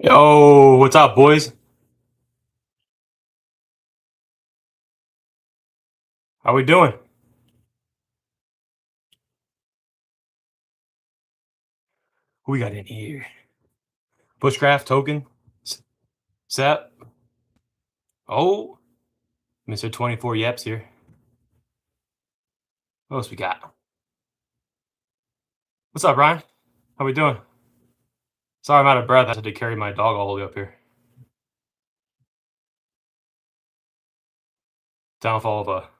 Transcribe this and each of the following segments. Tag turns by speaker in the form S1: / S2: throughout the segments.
S1: Yo, what's up, boys? How we doing? Who we got in here? Bushcraft, Token, S- Sep. Oh, Mr. 24 Yeps here. What else we got? What's up, Ryan? How we doing? Sorry, I'm out of breath. I had to carry my dog all the way up here. Downfall of a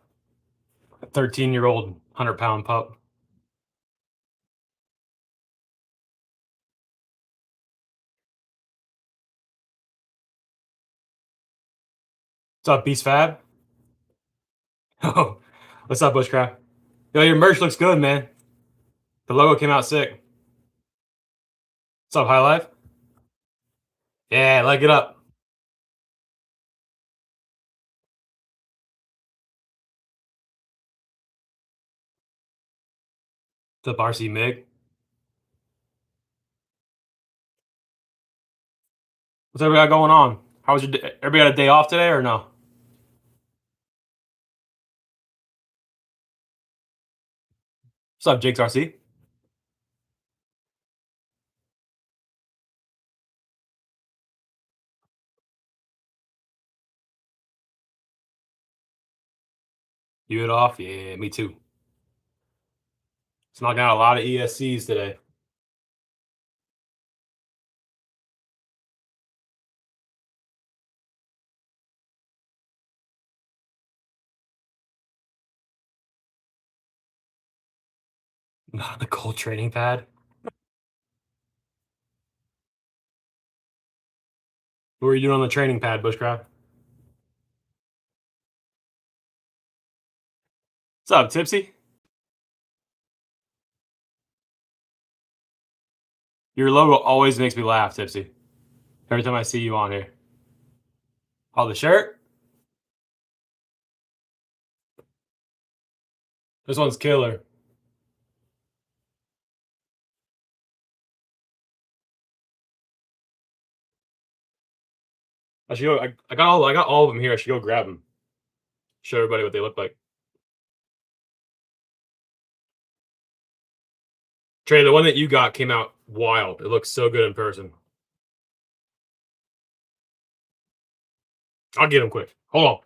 S1: 13-year-old 100-pound pup. What's up, Beast Fab? Oh, what's up, Bushcraft? Yo, your merch looks good, man. The logo came out sick. What's up, High Life? Yeah, like it up. What's up, RC Mig? What's everybody got going on? How was your day? Everybody got a day off today or no? What's up, Jake's RC? You it off? Yeah, me too. It's knocking out a lot of ESCs today. Not the cold training pad. What were you doing on the training pad, Bushcraft? What's up, Tipsy? Your logo always makes me laugh, Tipsy. Every time I see you on here. Oh, the shirt? This one's killer. I should go. I got all of them here. I should go grab them. Show everybody what they look like. Trey, the one that you got came out wild. It looks so good in person. I'll get them quick. Hold on.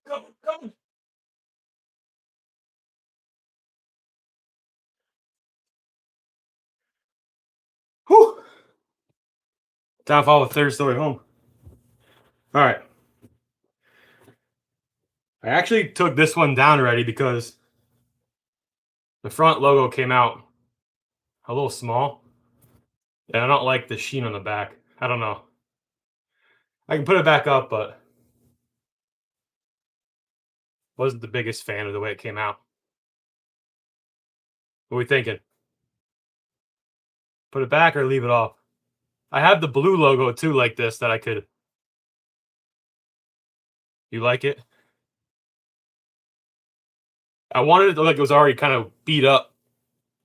S1: Go. Whew. Downfall of third story home. All right. I actually took this one down already because the front logo came out a little small. And I don't like the sheen on the back. I don't know. I can put it back up, but wasn't the biggest fan of the way it came out. What are we thinking? Put it back or leave it off? I have the blue logo too, like this, that I could. You like it? I wanted it to look like it was already kind of beat up.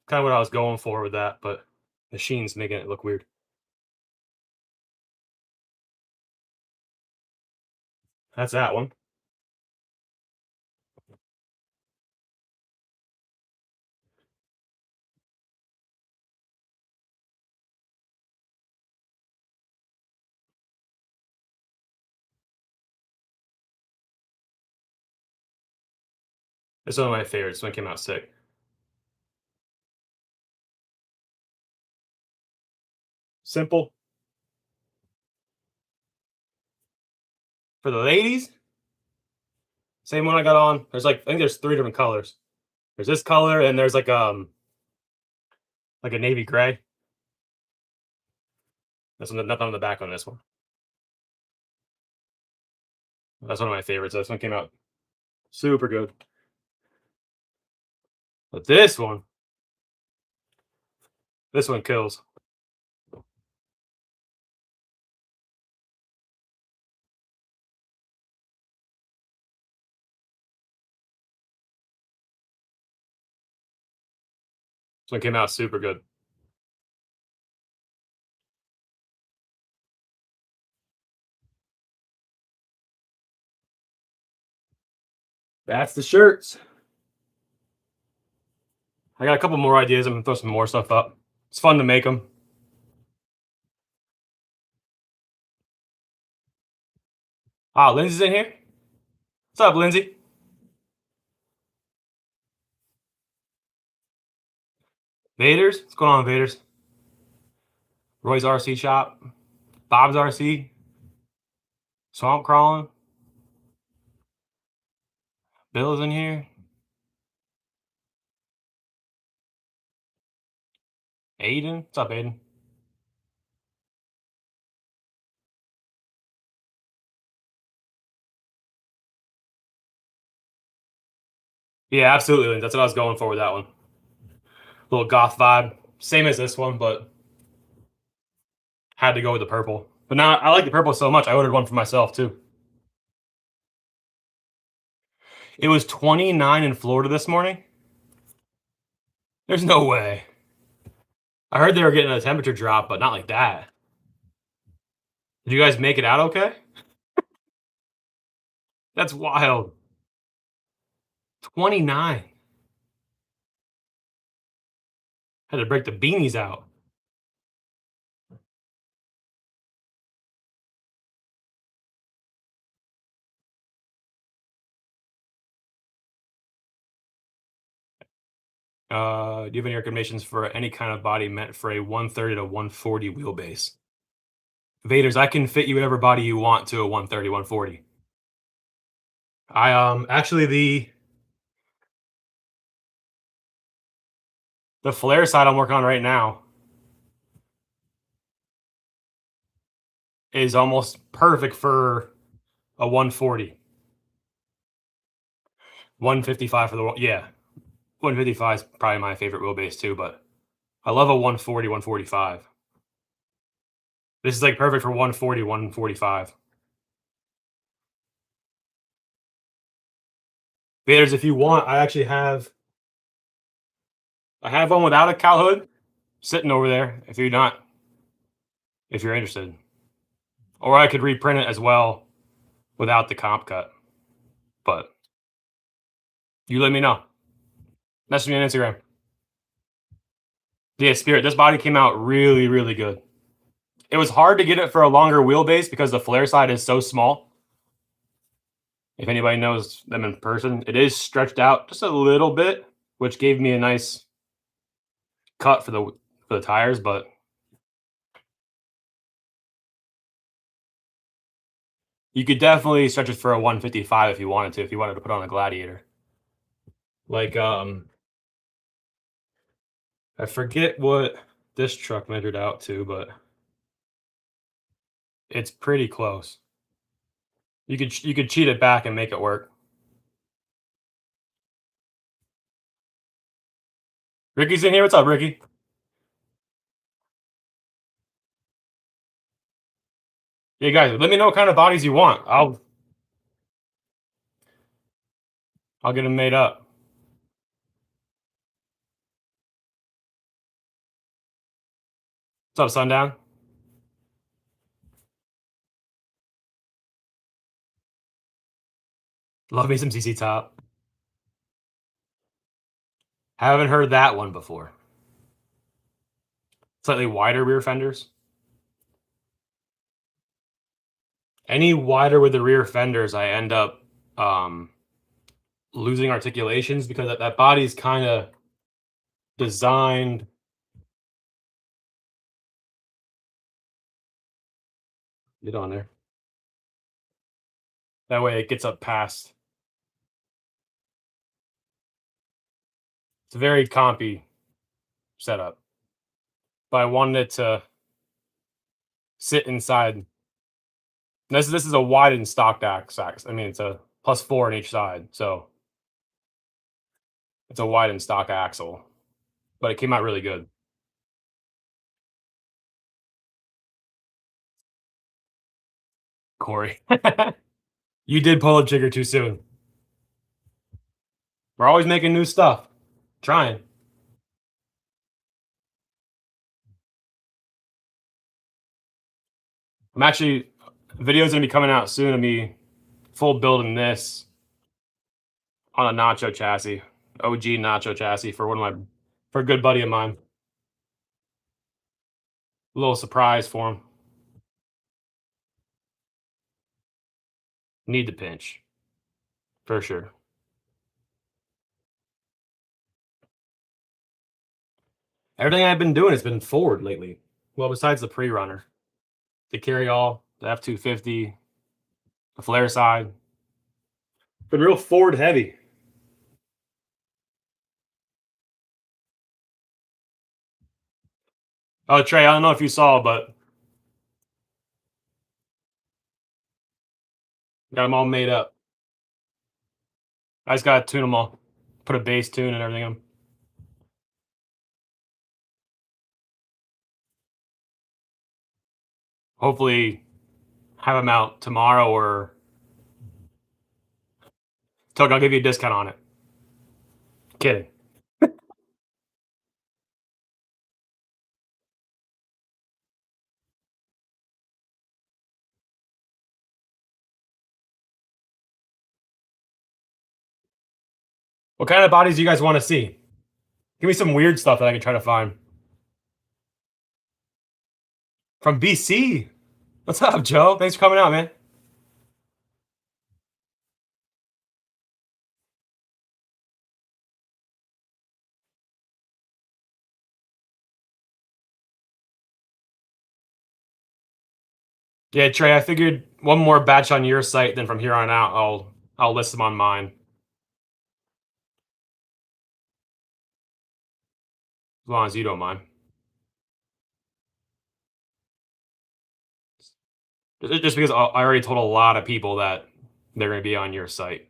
S1: Kind of what I was going for with that, but the sheen's making it look weird. That's that one. It's one of my favorites. When it came out sick. Simple. For the ladies, same one I got on. There's like I think there's three different colors. There's this color and there's like a navy gray. That's nothing on the back on this one. That's one of my favorites. This one came out super good. But this one kills. This one came out super good. That's the shirts. I got a couple more ideas. I'm gonna throw some more stuff up. It's fun to make them. Ah, Lindsay's in here. What's up, Lindsay? Vaders? What's going on, Vaders? Roy's RC shop. Bob's RC. Swamp crawling. Bill's in here. Aiden. What's up, Aiden? Yeah, absolutely. That's what I was going for with that one. Little goth vibe. Same as this one, but had to go with the purple. But now I like the purple so much, I ordered one for myself too. It was 29 in Florida this morning. There's no way. I heard they were getting a temperature drop, but not like that. Did you guys make it out okay? That's wild. 29. Had to break the beanies out. Do you have any recommendations for any kind of body meant for a 130 to 140 wheelbase? Vaders, I can fit you whatever body you want to a 130, 140. I actually the flare side I'm working on right now is almost perfect for a 140. 155 for the yeah. 155 is probably my favorite wheelbase too, but I love a 140, 145. This is like perfect for 140, 145. Vaders, if you want, I have one without a cowl hood sitting over there. If you're interested, or I could reprint it as well without the comp cut. But you let me know. Message me on Instagram. Yeah, Spirit. This body came out really, really good. It was hard to get it for a longer wheelbase because the flare side is so small. If anybody knows them in person, it is stretched out just a little bit, which gave me a nice cut for the tires, but you could definitely stretch it for a 155 if you wanted to, if you wanted to put on a Gladiator. Like I forget what this truck measured out too, but it's pretty close. You could cheat it back and make it work. Ricky's in here. What's up, Ricky? Hey guys, let me know what kind of bodies you want. I'll get them made up. What's up, Sundown? Love me some CC Top. Haven't heard that one before. Slightly wider rear fenders. Any wider with the rear fenders, I end up losing articulations because that body's kind of designed. Get on there. That way it gets up past. It's a very compy setup. But I wanted it to sit inside. This is a widened stock axis. I mean, it's a +4 on each side, so it's a widened stock axle. But it came out really good. Corey. You did pull the trigger too soon. We're always making new stuff. Trying. I'm actually video's gonna be coming out soon of me full building this on a nacho chassis. OG nacho chassis for for a good buddy of mine. A little surprise for him. Need to pinch. For sure. Everything I've been doing has been forward lately. Well, besides the pre-runner. The carry all, the F-250, the flare side. Been real forward heavy. Oh, Trey, I don't know if you saw, but got them all made up. I just gotta tune them all. Put a bass tune and everything in 'em. Hopefully have them out tomorrow or Tug, I'll give you a discount on it. Kidding. What kind of bodies do you guys want to see? Give me some weird stuff that I can try to find. From BC. What's up, Joe? Thanks for coming out, man. Yeah, Trey, I figured one more batch on your site, then from here on out, I'll list them on mine. As long as you don't mind. Just because I already told a lot of people that they're going to be on your site.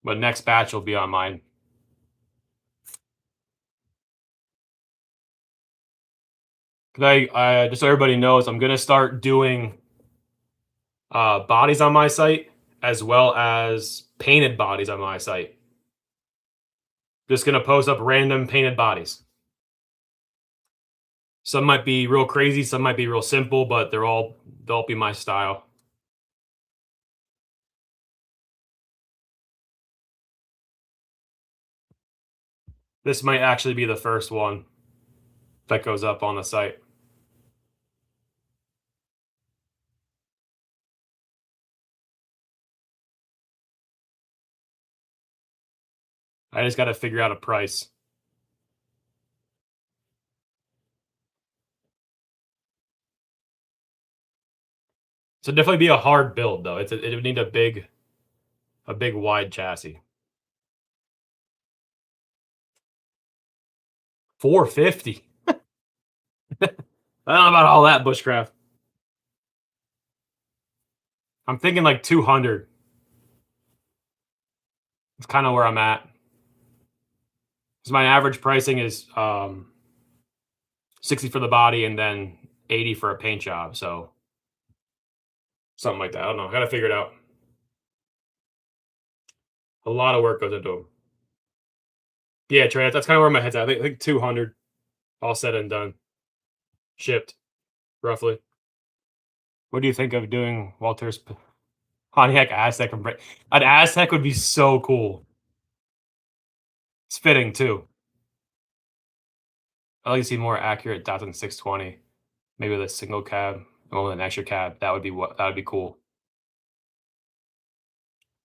S1: But next batch will be on mine. I just so everybody knows, I'm going to start doing bodies on my site as well as painted bodies on my site. Just going to post up random painted bodies. Some might be real crazy, some might be real simple, but they'll be my style. This might actually be the first one that goes up on the site. I just got to figure out a price. So definitely be a hard build though. It would need a big wide chassis. 450. I don't know about all that bushcraft. I'm thinking like 200. It's kind of where I'm at. Because my average pricing is 60 for the body and then 80 for a paint job. So something like that. I don't know. I gotta figure it out. A lot of work goes into them. Yeah, Trey, that's kind of where my head's at. I think 200, all said and done, shipped, roughly. What do you think of doing Walter's Pontiac Aztec? An Aztec would be so cool. It's fitting too. I like to see more accurate dots in 620. Maybe with a single cab and with an extra cab. That would be cool.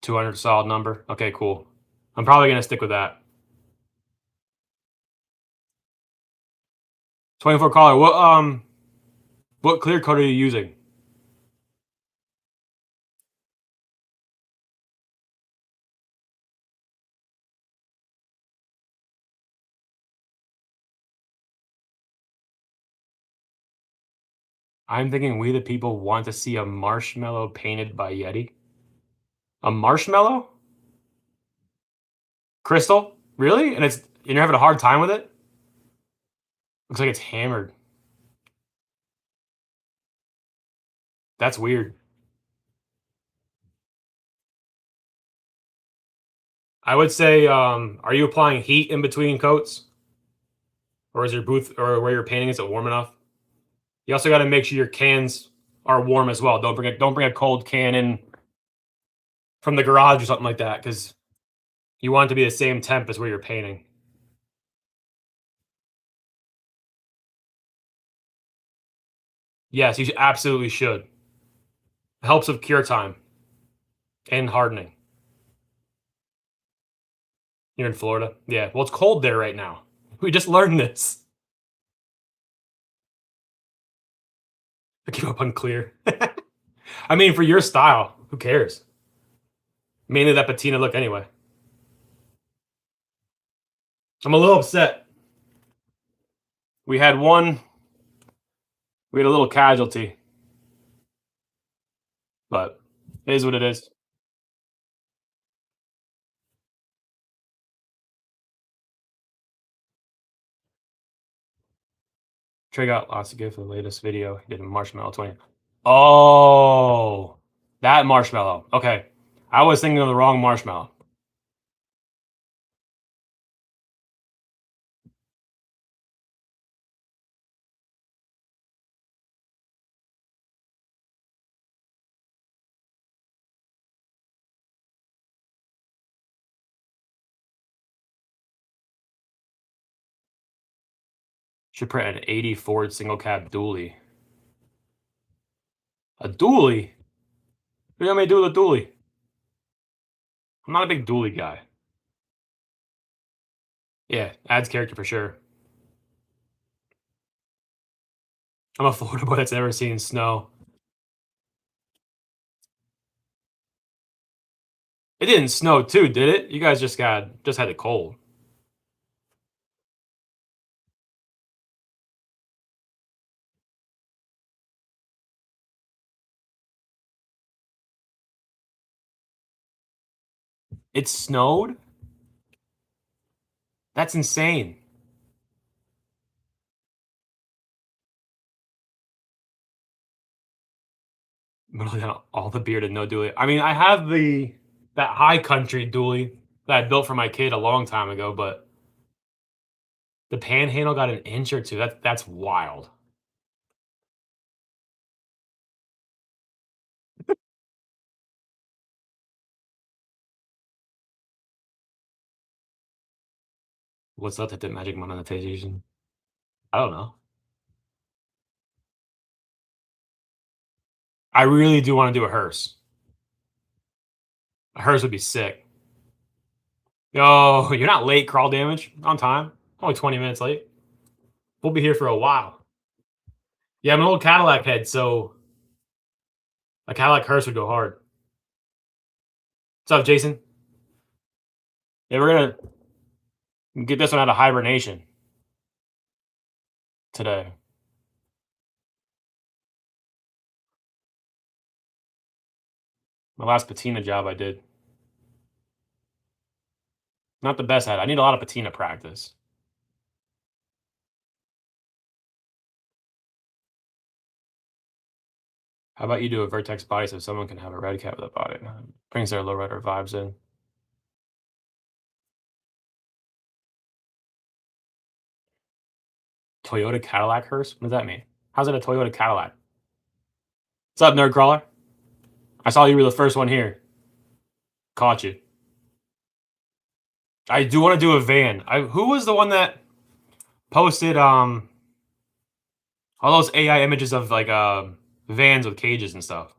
S1: 200 solid number. Okay, cool. I'm probably gonna stick with that. 24 color. What clear coat are you using? I'm thinking we the people want to see a marshmallow painted by Yeti. A marshmallow? Crystal? Really? And you're having a hard time with it? Looks like it's hammered. That's weird. I would say, are you applying heat in between coats? Or is your booth or where you're painting, is it warm enough? You also gotta make sure your cans are warm as well. Don't bring a cold can in from the garage or something like that, because you want it to be the same temp as where you're painting. Yes, absolutely should. It helps with cure time and hardening. You're in Florida? Yeah. Well, it's cold there right now. We just learned this. I came up unclear. I mean, for your style, who cares? Mainly that patina look anyway. I'm a little upset. We had one, we had a little casualty, but it is what it is. Trey got lots to give for the latest video. He did a marshmallow 20. Oh, that marshmallow. Okay. I was thinking of the wrong marshmallow. Should print an 80 Ford single cab dually. A dually? What do you want me to do with a dually? I'm not a big dually guy. Yeah, adds character for sure. I'm a Florida boy that's never seen snow. It didn't snow too, did it? You guys just had it cold. It snowed? That's insane. Literally all the beard and no dually. I mean, I have that high country dually that I built for my kid a long time ago, but the panhandle got an inch or two. That's wild. What's up with the magic monetization? I don't know. I really do want to do a hearse. A hearse would be sick. Yo, you're not late, crawl damage. On time. Only 20 minutes late. We'll be here for a while. Yeah, I'm an old Cadillac head, so a Cadillac hearse would go hard. What's up, Jason? Yeah, we're gonna get this one out of hibernation. today. My last patina job I did. Not the best at it. I need a lot of patina practice. How about you do a Vertex body so someone can have a red cat with a body? Brings their lowrider vibes in. Toyota Cadillac hearse? What does that mean? How's it a Toyota Cadillac? What's up, nerd crawler? I saw you were the first one here. Caught you. I do want to do a van. Who was the one that posted all those AI images of like vans with cages and stuff?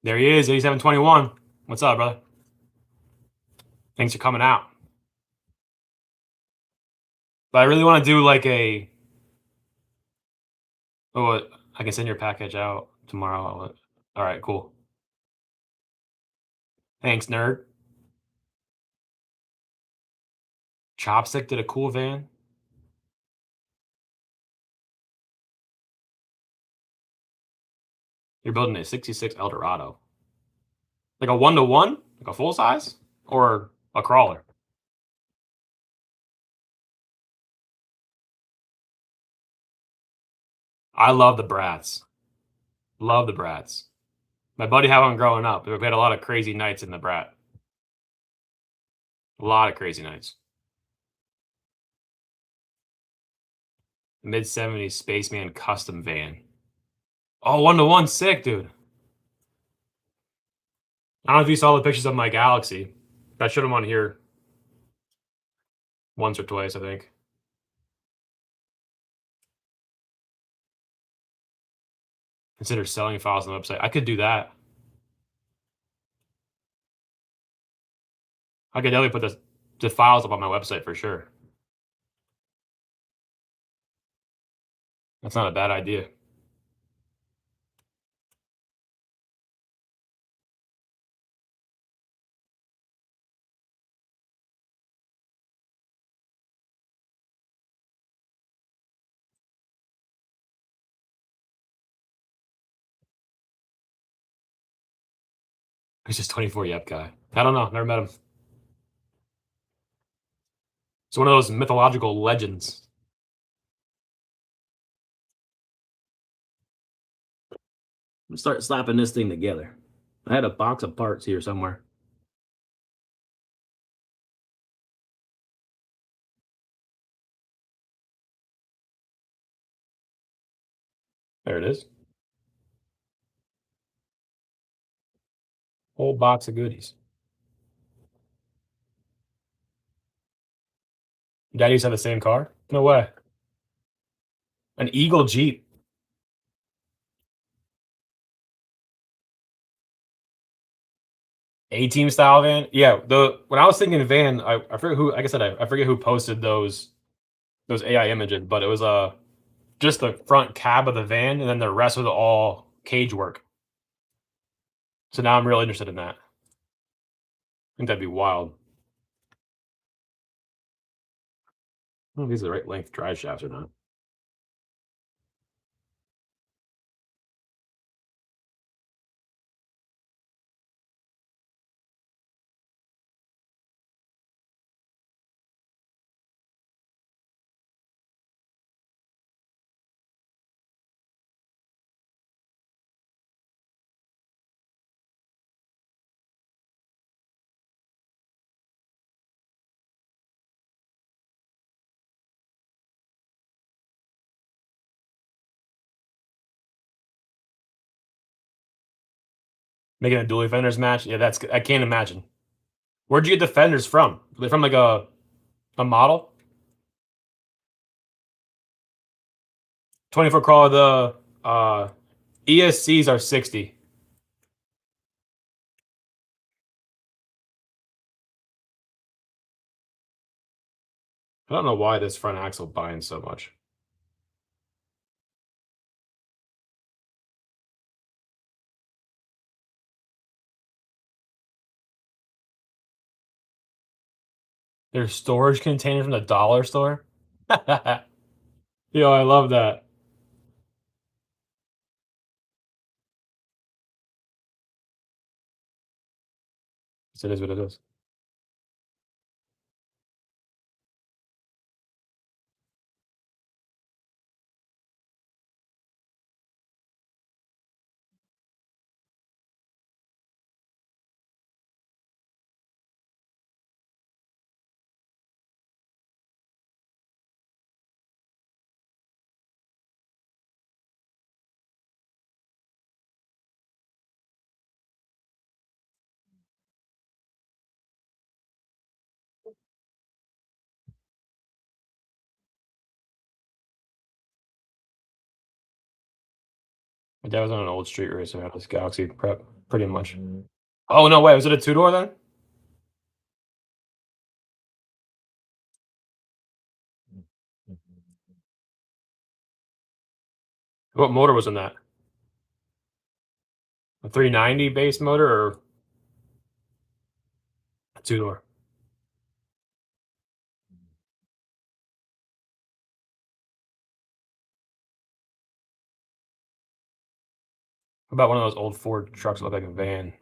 S1: There he is, 8721. What's up, brother? Thanks for coming out. But I really want to do like a. Oh, I can send your package out tomorrow. All right, cool. Thanks, nerd. Chopstick did a cool van. You're building a 66 Eldorado. Like a 1-to-1? Like a full size? Or a crawler? I love the brats. Love the brats. My buddy had one growing up. We had a lot of crazy nights in the brat. A lot of crazy nights. Mid-70s Spaceman custom van. Oh, 1-to-1, sick, dude. I don't know if you saw the pictures of my Galaxy. I showed them on here once or twice, I think. Consider selling files on the website. I could do that. I could definitely put the files up on my website for sure. That's not a bad idea. He's just 24 Yep guy. I don't know. Never met him. It's one of those mythological legends. Let's start slapping this thing together. I had a box of parts here somewhere. There it is. Whole box of goodies. Dad used to have the same car? No way. An Eagle Jeep. A-team style van. Yeah, the when I was thinking van, I forget who. Like I said, I forget who posted those AI images, but it was just the front cab of the van, and then the rest was all cage work. So now I'm really interested in that. I think that'd be wild. I don't know if these are the right length drive shafts or not. Making a dually fenders match. Yeah, that's I can't imagine. Where'd you get the fenders from? Are they from like a model? 24 crawler. The ESCs are 60. I don't know why this front axle binds so much. There's storage containers from the dollar store. Yo, I love that. So it is what it is. My dad was on an old street racer, had this Galaxy Prep, pretty much. Oh, no way, was it a two-door then? What motor was in that? A 390 base motor or a two-door? How about one of those old Ford trucks that look like a van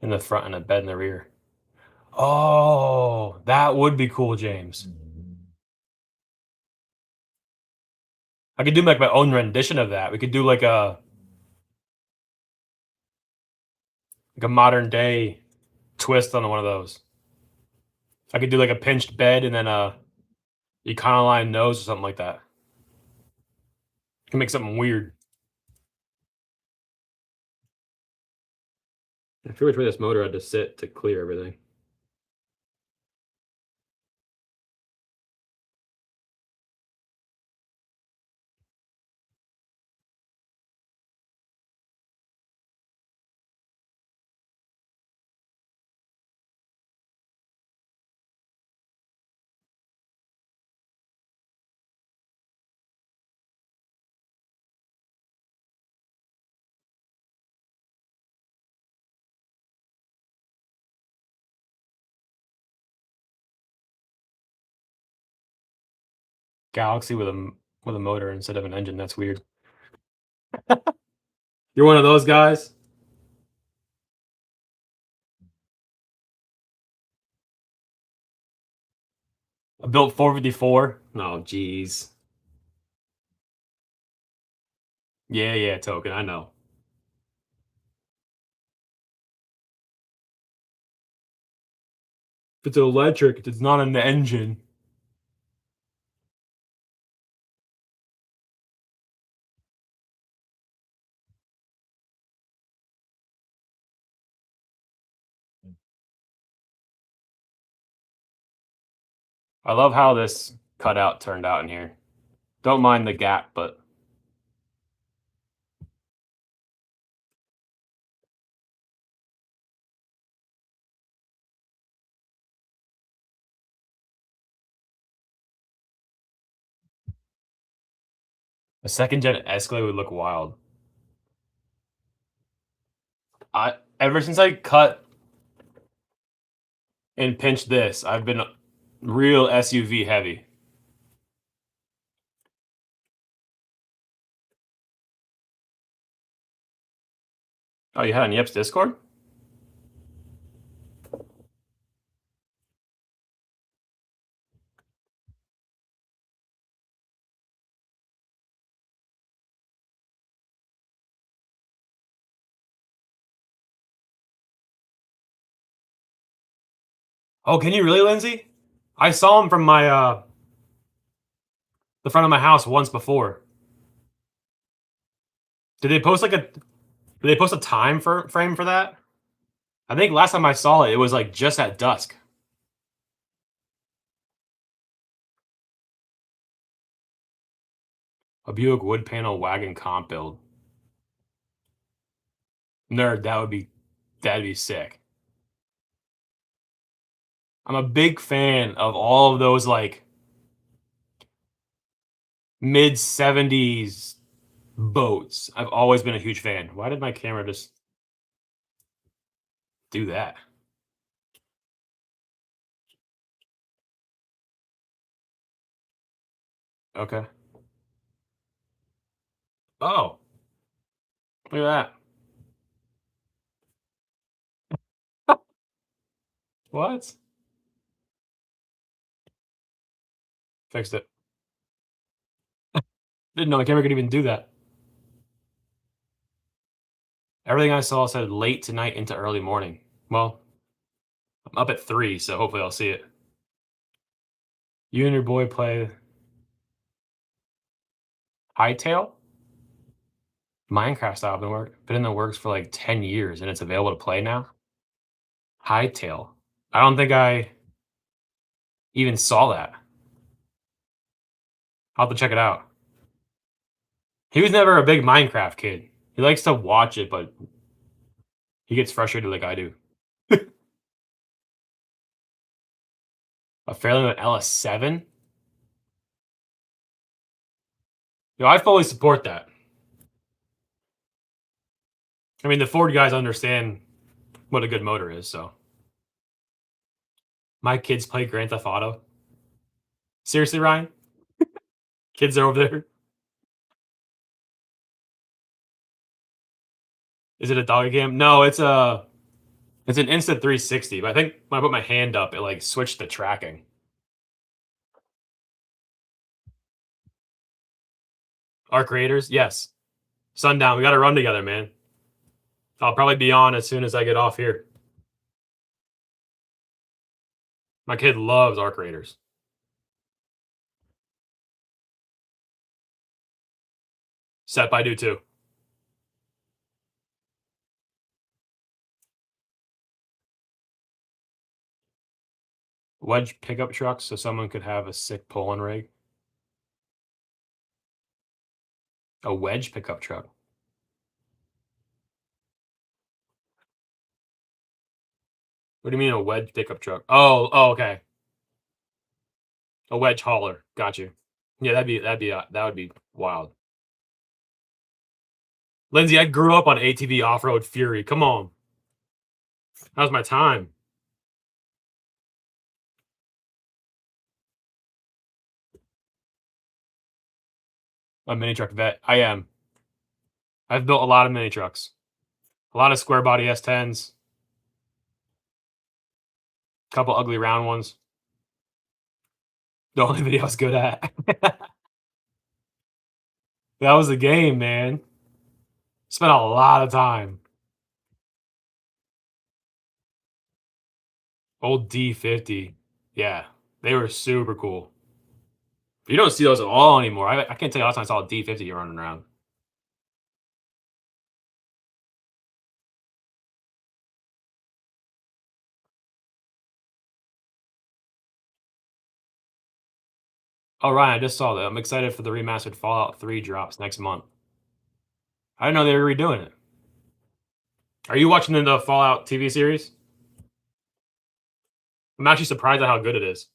S1: in the front and a bed in the rear? Oh, that would be cool, James. I could do, like, my own rendition of that. We could do, like a modern day twist on one of those. I could do, like, a pinched bed and then a Econoline nose or something like that. Can make something weird. I forget which way this motor had to sit to clear everything. Galaxy with a motor instead of an engine, that's weird. You're one of those guys? I built 454? Oh, jeez. Yeah, yeah, token, I know. If it's electric, it's not an engine. I love how this cutout turned out in here. Don't mind the gap, but a second gen Escalade would look wild. I ever since I cut and pinched this, I've been real SUV heavy. Oh, you had on Yep's Discord? Oh, can you really, Lindsay? I saw him from my the front of my house once before. Did they post did they post a time for frame for that? I think last time I saw it, it was like just at dusk. A Buick wood panel wagon comp build. Nerd, that'd be sick. I'm a big fan of all of those like mid 70s boats. I've always been a huge fan. Why did my camera just do that? Okay. Oh, look at that. What? Fixed it. Didn't know the camera could even do that. Everything I saw said late tonight into early morning. Well, I'm up at 3, so hopefully I'll see it. You and your boy play Hightail? Minecraft style been in the works for like 10 years and it's available to play now? Hightail. I don't think I even saw that. I'll have to check it out. He was never a big Minecraft kid. He likes to watch it, but he gets frustrated like I do. A Fairlane LS7? Yo, I fully support that. I mean, the Ford guys understand what a good motor is, so. My kids play Grand Theft Auto. Seriously, Ryan? Kids are over there. Is it a doggy cam? No, it's an instant 360, but I think when I put my hand up, it like switched the tracking. Our creators, yes. Sundown, we got to run together, man. I'll probably be on as soon as I get off here. My kid loves our creators. Sep, I do too. Wedge pickup trucks, so someone could have a sick pulling rig. A wedge pickup truck. What do you mean a wedge pickup truck? Oh, okay. A wedge hauler. Got you. Yeah, that would be wild. Lindsay, I grew up on ATV Off Road Fury. Come on, that was my time. A mini truck vet. I am. I've built a lot of mini trucks. A lot of square body S10s. A couple ugly round ones. The only video I was good at. That was the game, man. Spent a lot of time. Old D50. Yeah, they were super cool. You don't see those at all anymore. I can't tell you last time I saw a D50 running around. Oh, Ryan, I just saw that. I'm excited for the remastered Fallout 3 drops next month. I didn't know they were redoing it. Are you watching the Fallout TV series? I'm actually surprised at how good it is.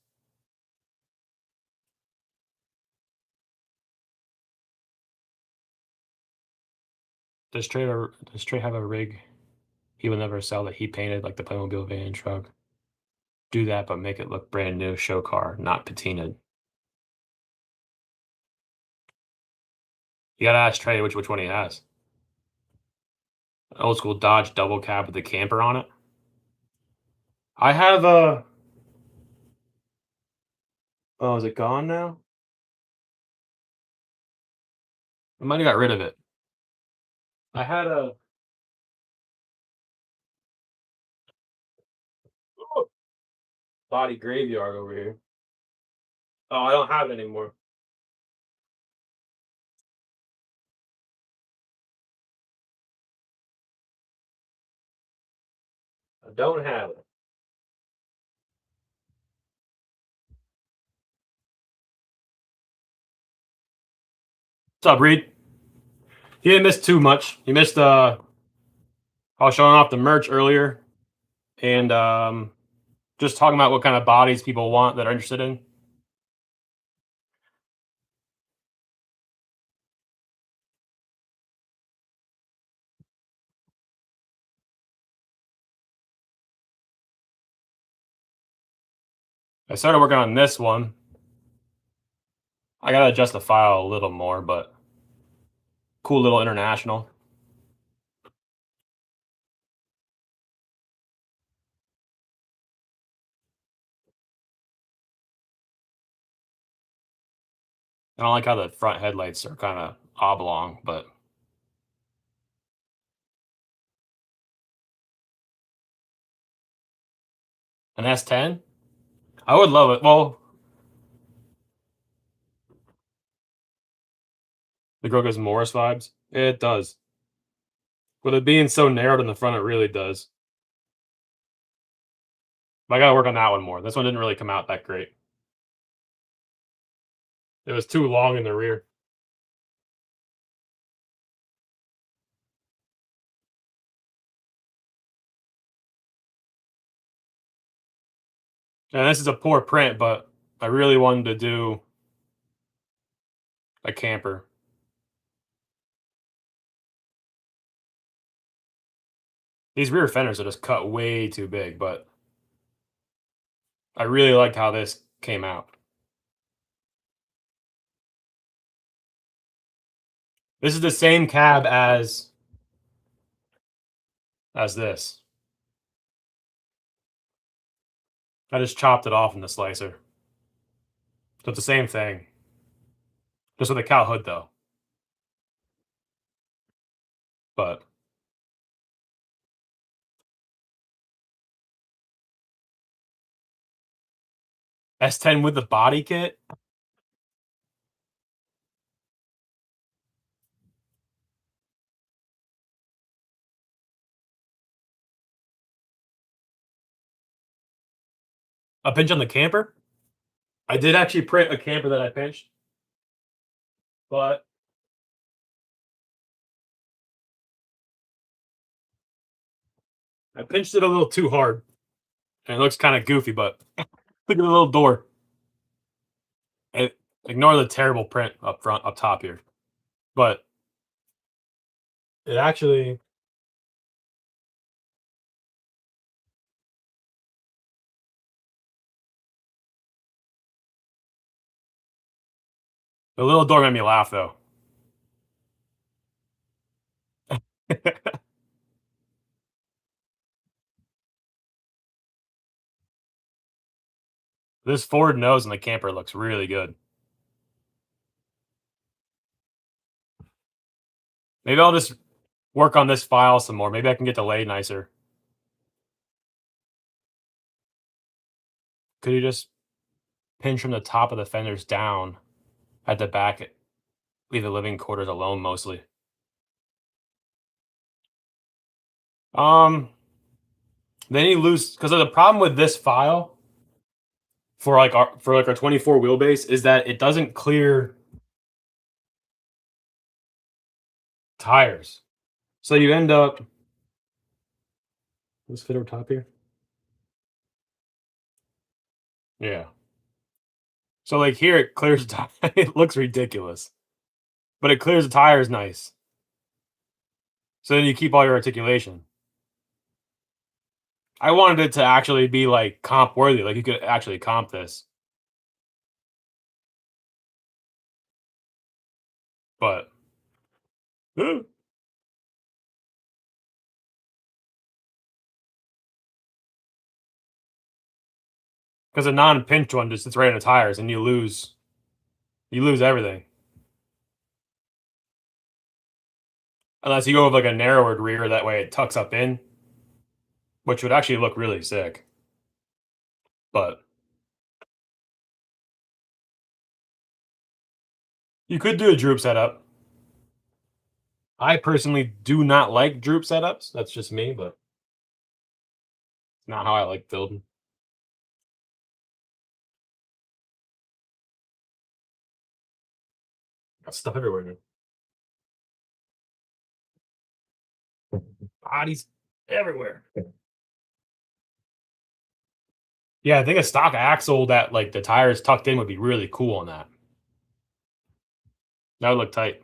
S1: Does Trey have a rig he will never sell that he painted like the Playmobil van truck? Do that, but make it look brand new, show car, not patinaed. You gotta ask Trey which one he has. An old school Dodge double cab with a camper on it. I have a. Oh, is it gone now? I might have got rid of it. I had a body graveyard over here. Oh, I don't have it anymore. I don't have it. What's up, Reed? He didn't miss too much. He missed I was showing off the merch earlier and just talking about what kind of bodies people want that are interested in. I started working on this one. I gotta adjust the file a little more, but cool little international. I don't like how the front headlights are kind of oblong, but an S10? I would love it. Well, the girl gives Morris vibes. It does. With it being so narrowed in the front, it really does. But I gotta work on that one more. This one didn't really come out that great. It was too long in the rear. And this is a poor print, but I really wanted to do a camper. These rear fenders are just cut way too big, but I really liked how this came out. This is the same cab as this. I just chopped it off in the slicer. So it's the same thing. Just with a cow hood though. But S10 with the body kit? A pinch on the camper? I did actually print a camper that I pinched, but I pinched it a little too hard. And it looks kind of goofy, but look at the little door. And ignore the terrible print up front, up top here. But it actually, the little door made me laugh though. This forward nose in the camper looks really good. Maybe I'll just work on this file some more. Maybe I can get the lay nicer. Could you just pinch from the top of the fenders down at the back? Leave the living quarters alone mostly. Um, then you lose because of the problem with this file for our 24 wheelbase is that it doesn't clear tires. So you end up let's fit over top here. Yeah. So like here it clears the tire. It looks ridiculous. But it clears the tires nice. So then you keep all your articulation. I wanted it to actually be like comp worthy, like you could actually comp this. But because a non-pinch one just sits right in the tires and you lose everything. Unless you go with like a narrower rear, that way it tucks up in, which would actually look really sick. But you could do a droop setup. I personally do not like droop setups. That's just me, but it's not how I like building. Got stuff everywhere, man. Bodies everywhere. Yeah, I think a stock axle that like the tires tucked in would be really cool on that. That would look tight.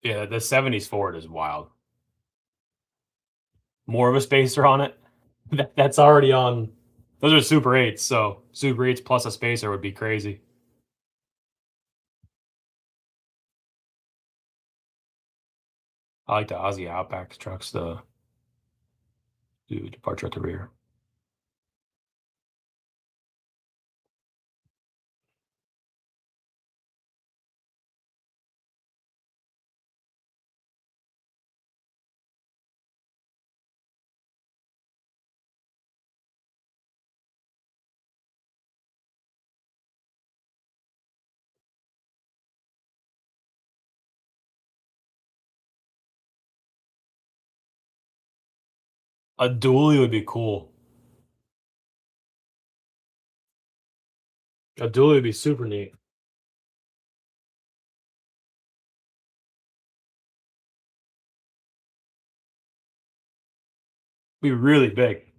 S1: Yeah, the 70s Ford is wild. More of a spacer on it. That's already on Those are Super 8s, so Super 8s plus a spacer would be crazy. I like the Aussie Outback trucks, the departure at the rear. A dually would be cool. A dually would be super neat. Be really big.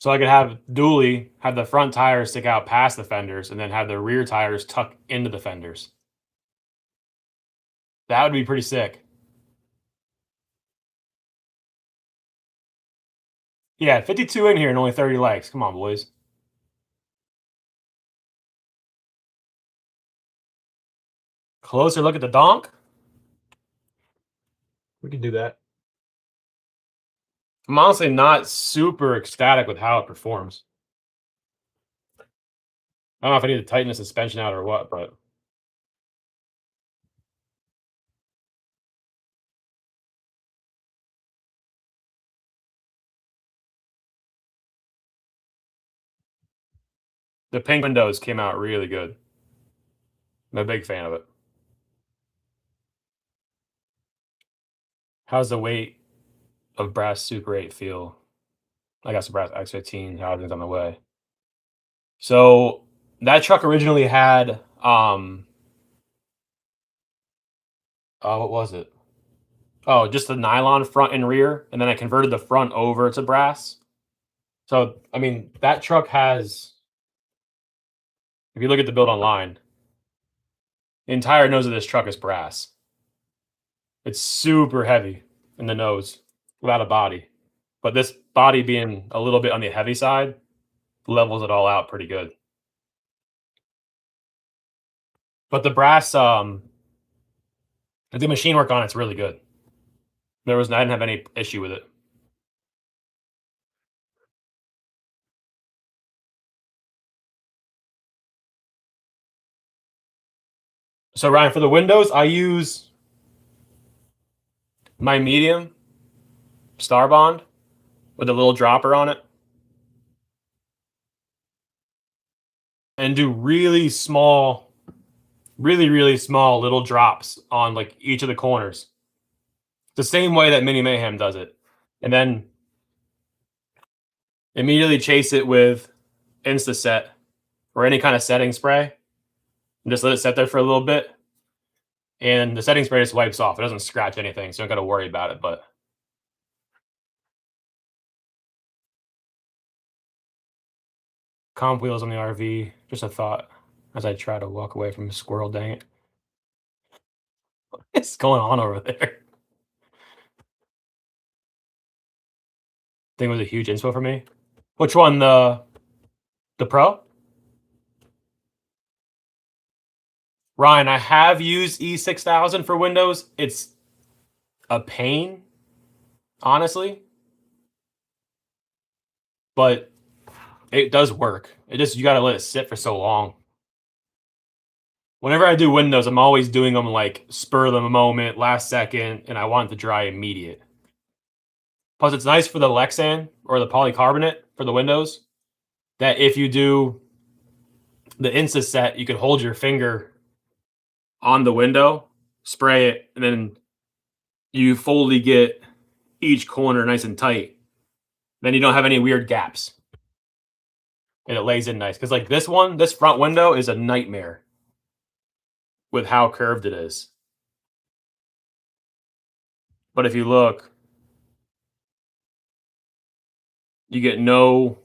S1: So I could have dually have the front tires stick out past the fenders, and then have the rear tires tuck into the fenders. That would be pretty sick. Yeah, 52 in here and only 30 likes. Come on, boys. Closer look at the donk. We can do that. I'm honestly not super ecstatic with how it performs. I don't know if I need to tighten the suspension out or what, but the pink windows came out really good. I'm a big fan of it. How's the weight of Brass Super 8 feel? I got some Brass X15. How things on the way. So that truck originally had what was it? Oh, just the nylon front and rear, and then I converted the front over to brass. So I mean that truck has, if you look at the build online, the entire nose of this truck is brass. It's super heavy in the nose without a body. But this body being a little bit on the heavy side levels it all out pretty good. But the brass, the machine work on it's really good. I didn't have any issue with it. So Ryan, for the windows, I use my medium Star Bond with a little dropper on it, and do really small little drops on like each of the corners. The same way that Mini Mayhem does it. And then immediately chase it with Instaset or any kind of setting spray and just let it sit there for a little bit. And the setting spray just wipes off. It doesn't scratch anything, so you don't got to worry about it. But comp wheels on the RV, just a thought as I try to walk away from a squirrel, dang it. What's going on over there? I think it was a huge inspo for me. Which one? The Pro? Ryan, I have used E6000 for Windows. It's a pain, honestly, but it does work. It just, you got to let it sit for so long. Whenever I do Windows, I'm always doing them like spur of the moment, last second, and I want it to dry immediate. Plus, it's nice for the Lexan or the polycarbonate for the Windows that if you do the Instaset, you can hold your finger on the window, spray it, and then you fully get each corner nice and tight. Then you don't have any weird gaps. And it lays in nice. Because like this front window is a nightmare with how curved it is. But if you look, you get no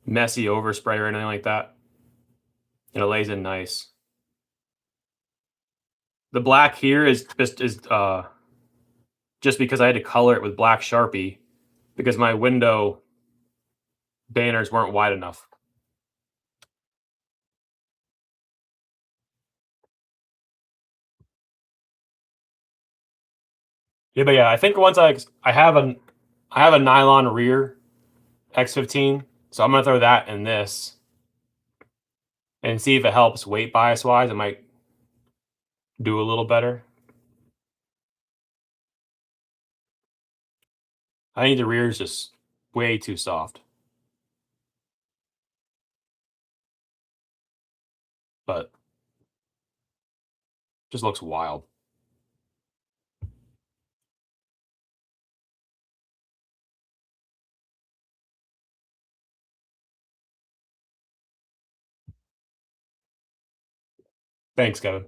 S1: messy overspray or anything like that. And it lays in nice. The black here is just because I had to color it with black Sharpie because my window banners weren't wide enough. Yeah, but yeah, I think once I have a nylon rear X15, so I'm gonna throw that in this and see if it helps weight bias wise. It might do a little better. I think the rear is just way too soft, but just looks wild. Thanks, Kevin.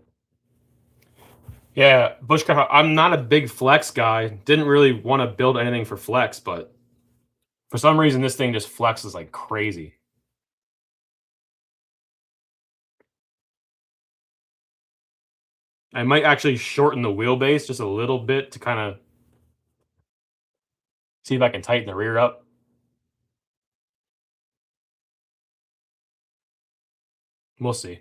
S1: Yeah, bushcraft. I'm not a big flex guy. Didn't really want to build anything for flex, but for some reason this thing just flexes like crazy. I might actually shorten the wheelbase just a little bit to kind of see if I can tighten the rear up. We'll see.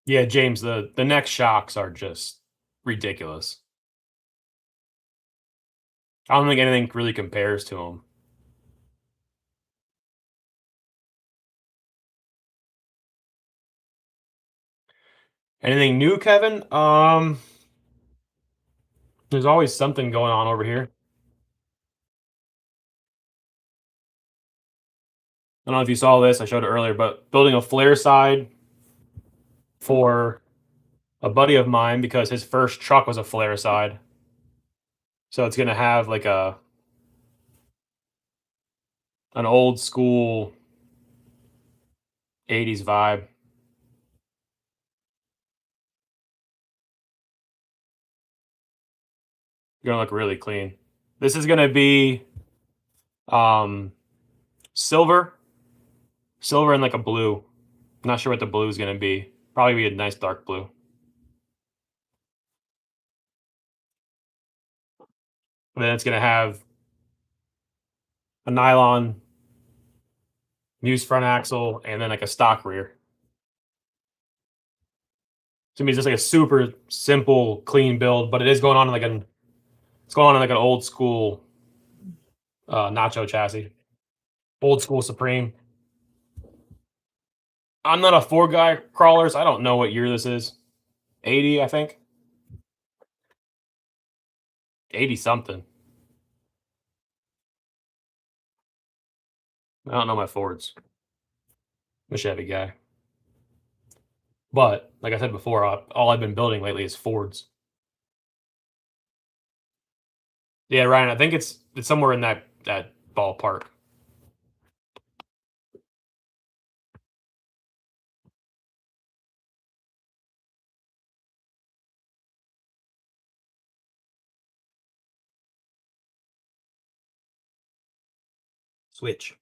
S1: Yeah, James, the next shocks are just ridiculous. I don't think anything really compares to them. Anything new, Kevin? There's always something going on over here. I don't know if you saw this. I showed it earlier, but building a flare side for a buddy of mine because his first truck was a flare side. So it's gonna have like an old school 80s vibe. Gonna look really clean. This is gonna be um silver, silver and like a blue. Not sure what the blue is gonna be. Probably be a nice dark blue. And then it's gonna have a nylon used front axle and then like a stock rear. To me, it's just like a super simple, clean build, but it is going on like it's going on in like an old school nacho chassis, old school Supreme. I'm not a Ford guy crawlers. I don't know what year this is. 80, I think. 80 something. I don't know my Fords. I'm a Chevy guy. But like I said before, all I've been building lately is Fords. Yeah, Ryan, I think it's somewhere in that ballpark. Switch.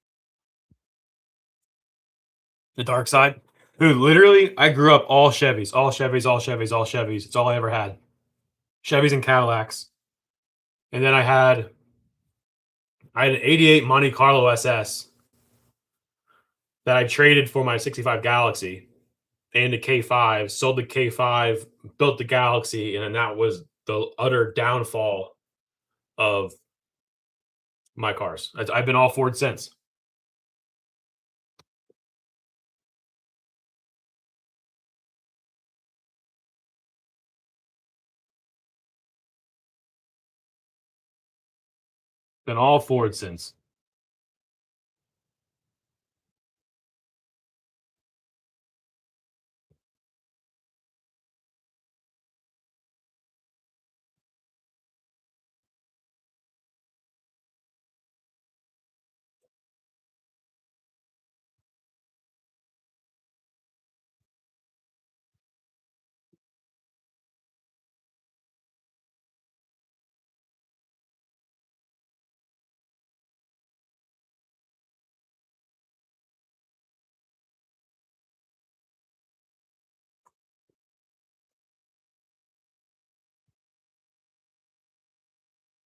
S1: The dark side. Dude, literally, I grew up all Chevys, all Chevys, all Chevys, all Chevys. It's all I ever had. Chevys and Cadillacs. And then I had an 88 Monte Carlo SS that I traded for my 65 Galaxy and the K5, sold the K5, built the Galaxy, and then that was the utter downfall of my cars. I've been all Ford since. Been all Ford since.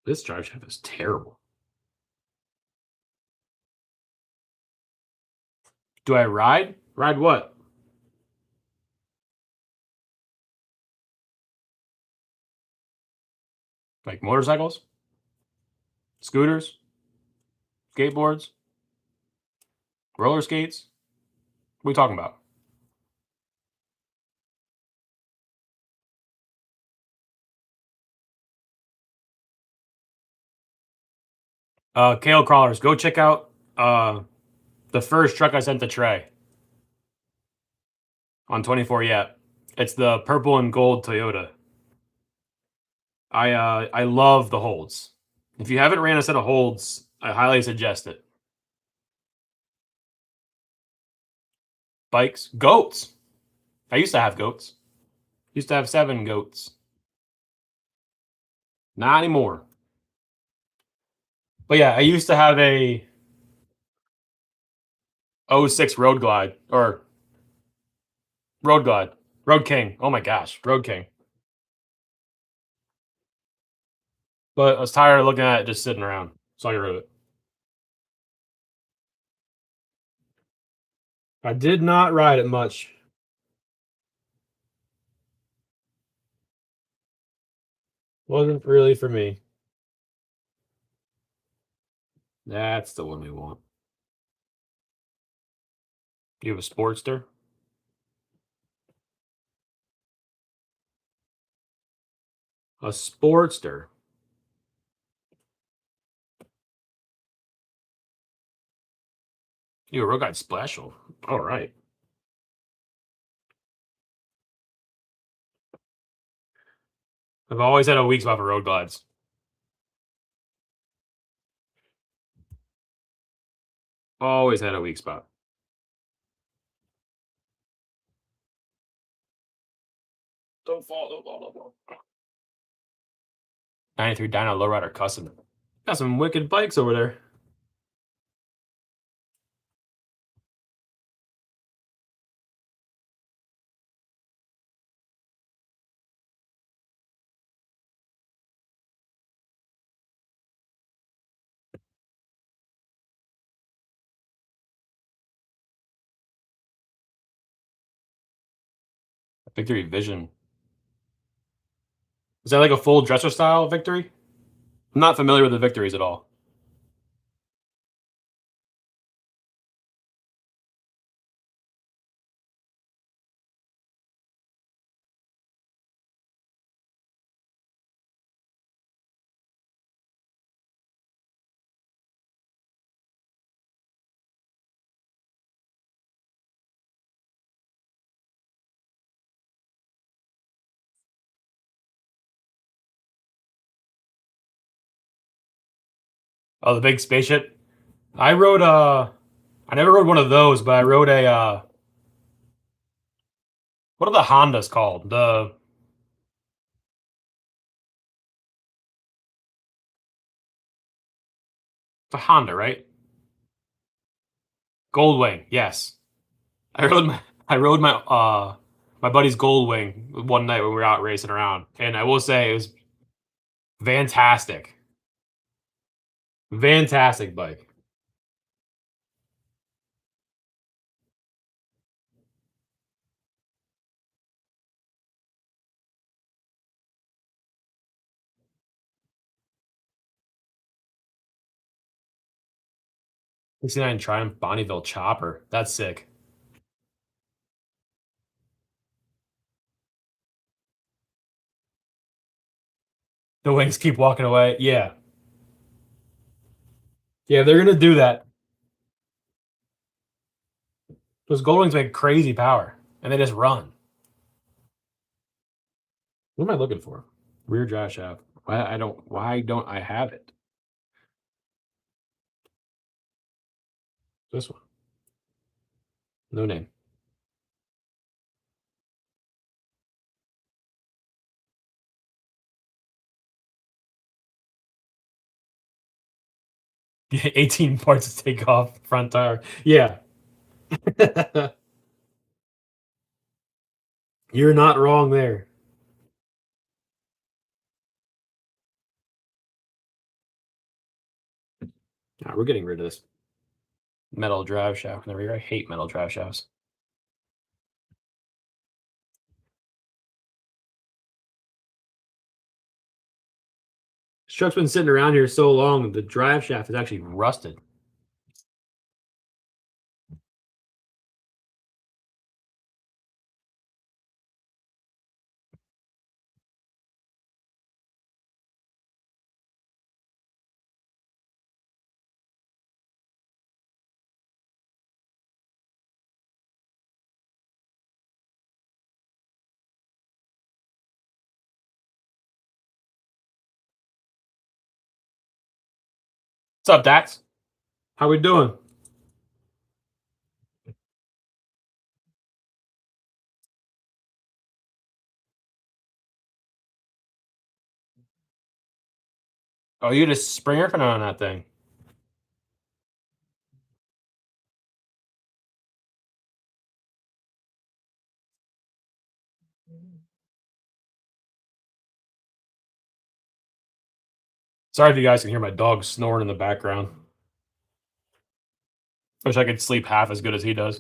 S1: This drive shaft is terrible. Do I ride? Ride what? Like motorcycles? Scooters? Skateboards? Roller skates? What are we talking about? Kale crawlers. Go check out the first truck I sent to Trey on 24 Yet. It's the purple and gold Toyota. I love the holds. If you haven't ran a set of holds, I highly suggest it. Bikes, goats. I used to have goats. Used to have 7 goats. Not anymore. But yeah, I used to have a '06 Road Glide or Road Glide, Road King. Oh my gosh, Road King. But I was tired of looking at it just sitting around, so I got rid of it. I did not ride it much. Wasn't really for me. That's the one we want. You have a Sportster? A Sportster. You a Road Glide Special. All right. I've always had a weak spot for Road Glides. Always had a weak spot. Don't fall, don't fall, don't fall. 93 Dyno Lowrider Custom. Got some wicked bikes over there. Victory Vision. Is that like a full dresser style Victory? I'm not familiar with the Victories at all. Oh, the big spaceship. I rode I never rode one of those, but I rode a what are the Hondas called? The Honda, right? Goldwing, yes. I rode my buddy's Goldwing one night when we were out racing around, and I will say it was fantastic. Fantastic bike. 69 Triumph Bonneville Chopper. That's sick. The wings keep walking away. Yeah. Yeah, they're gonna do that. Those Goldwings make crazy power, and they just run. What am I looking for? Rear drive shaft. Why don't I have it? This one. No name. Yeah, 18 parts to take off front tire. Yeah. You're not wrong there. We're getting rid of this metal drive shaft in the rear. I hate metal drive shafts. This truck's been sitting around here so long, the drive shaft is actually rusted. What's up, Dax? How we doing? Oh, you just Springer for on that thing. Sorry if you guys can hear my dog snoring in the background. Wish I could sleep half as good as he does.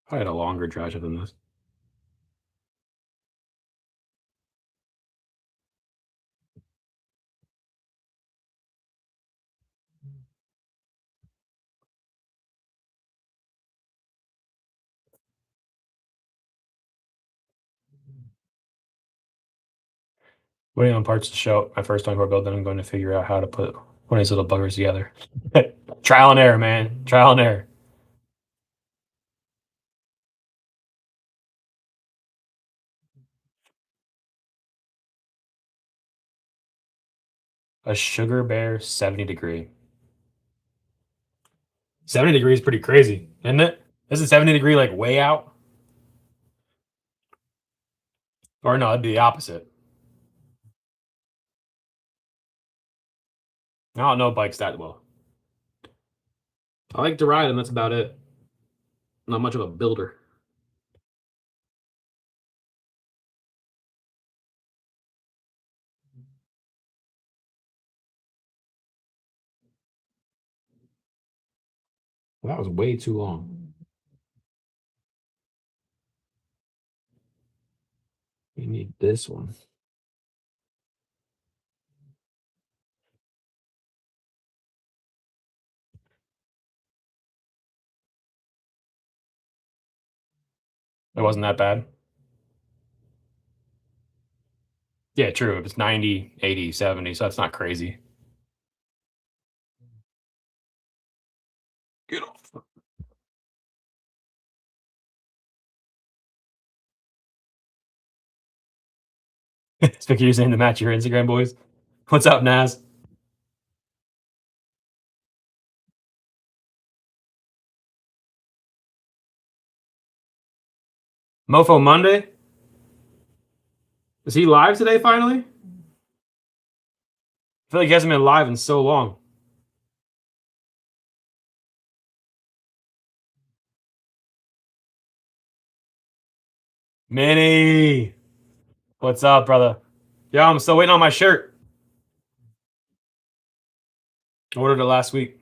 S1: I had a longer drive shaft than this. Waiting on parts to show up. My first time for build, then I'm going to figure out how to put one of these little buggers together. Trial and error, man. Trial and error. A sugar bear 70-degree. 70 degrees is pretty crazy, isn't it? Isn't 70-degree like way out? Or no, it'd be the opposite. I don't know bikes that well. I like to ride them, that's about it. Not much of a builder. Well, that was way too long. You need this one. It wasn't that bad. Yeah, true. It's 90, 80, 70, so that's not crazy. Get off. Speaking of using to match your Instagram, boys. What's up, Naz? Mofo Monday? Is he live today finally? I feel like he hasn't been live in so long. Minnie! What's up, brother? Yeah, I'm still waiting on my shirt. I ordered it last week.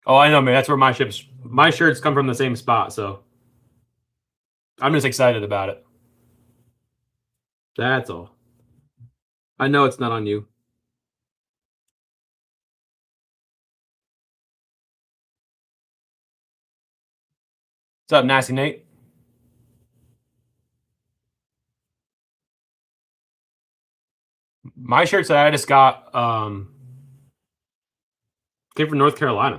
S1: Oh, I know, man. That's where my shirts come from the same spot, so I'm just excited about it. That's all. I know it's not on you. What's up, Nasty Nate? My shirts that I just got, Came from North Carolina.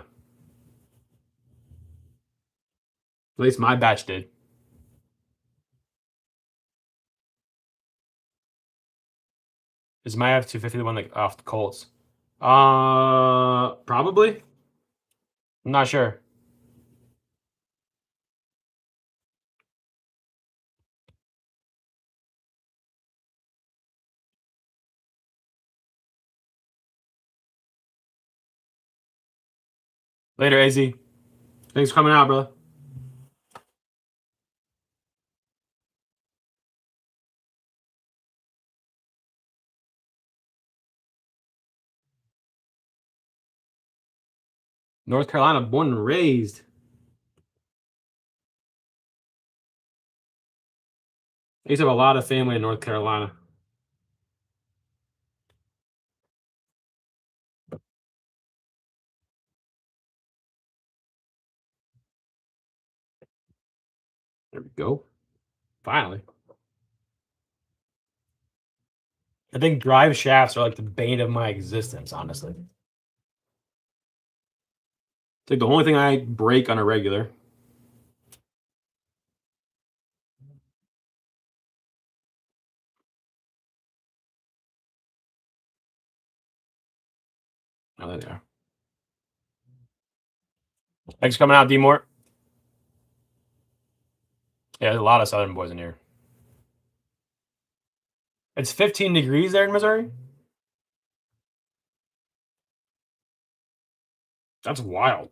S1: At least my batch did. Is my F-250 the one that off the Colts? Probably. I'm not sure. Later, AZ. Thanks for coming out, brother. North Carolina, born and raised. I used to have a lot of family in North Carolina. There we go. Finally. I think drive shafts are like the bane of my existence, honestly. It's like the only thing I break on a regular. Oh, there they are. Thanks for coming out, D-Mort. Yeah, there's a lot of Southern boys in here. It's 15 degrees there in Missouri? That's wild.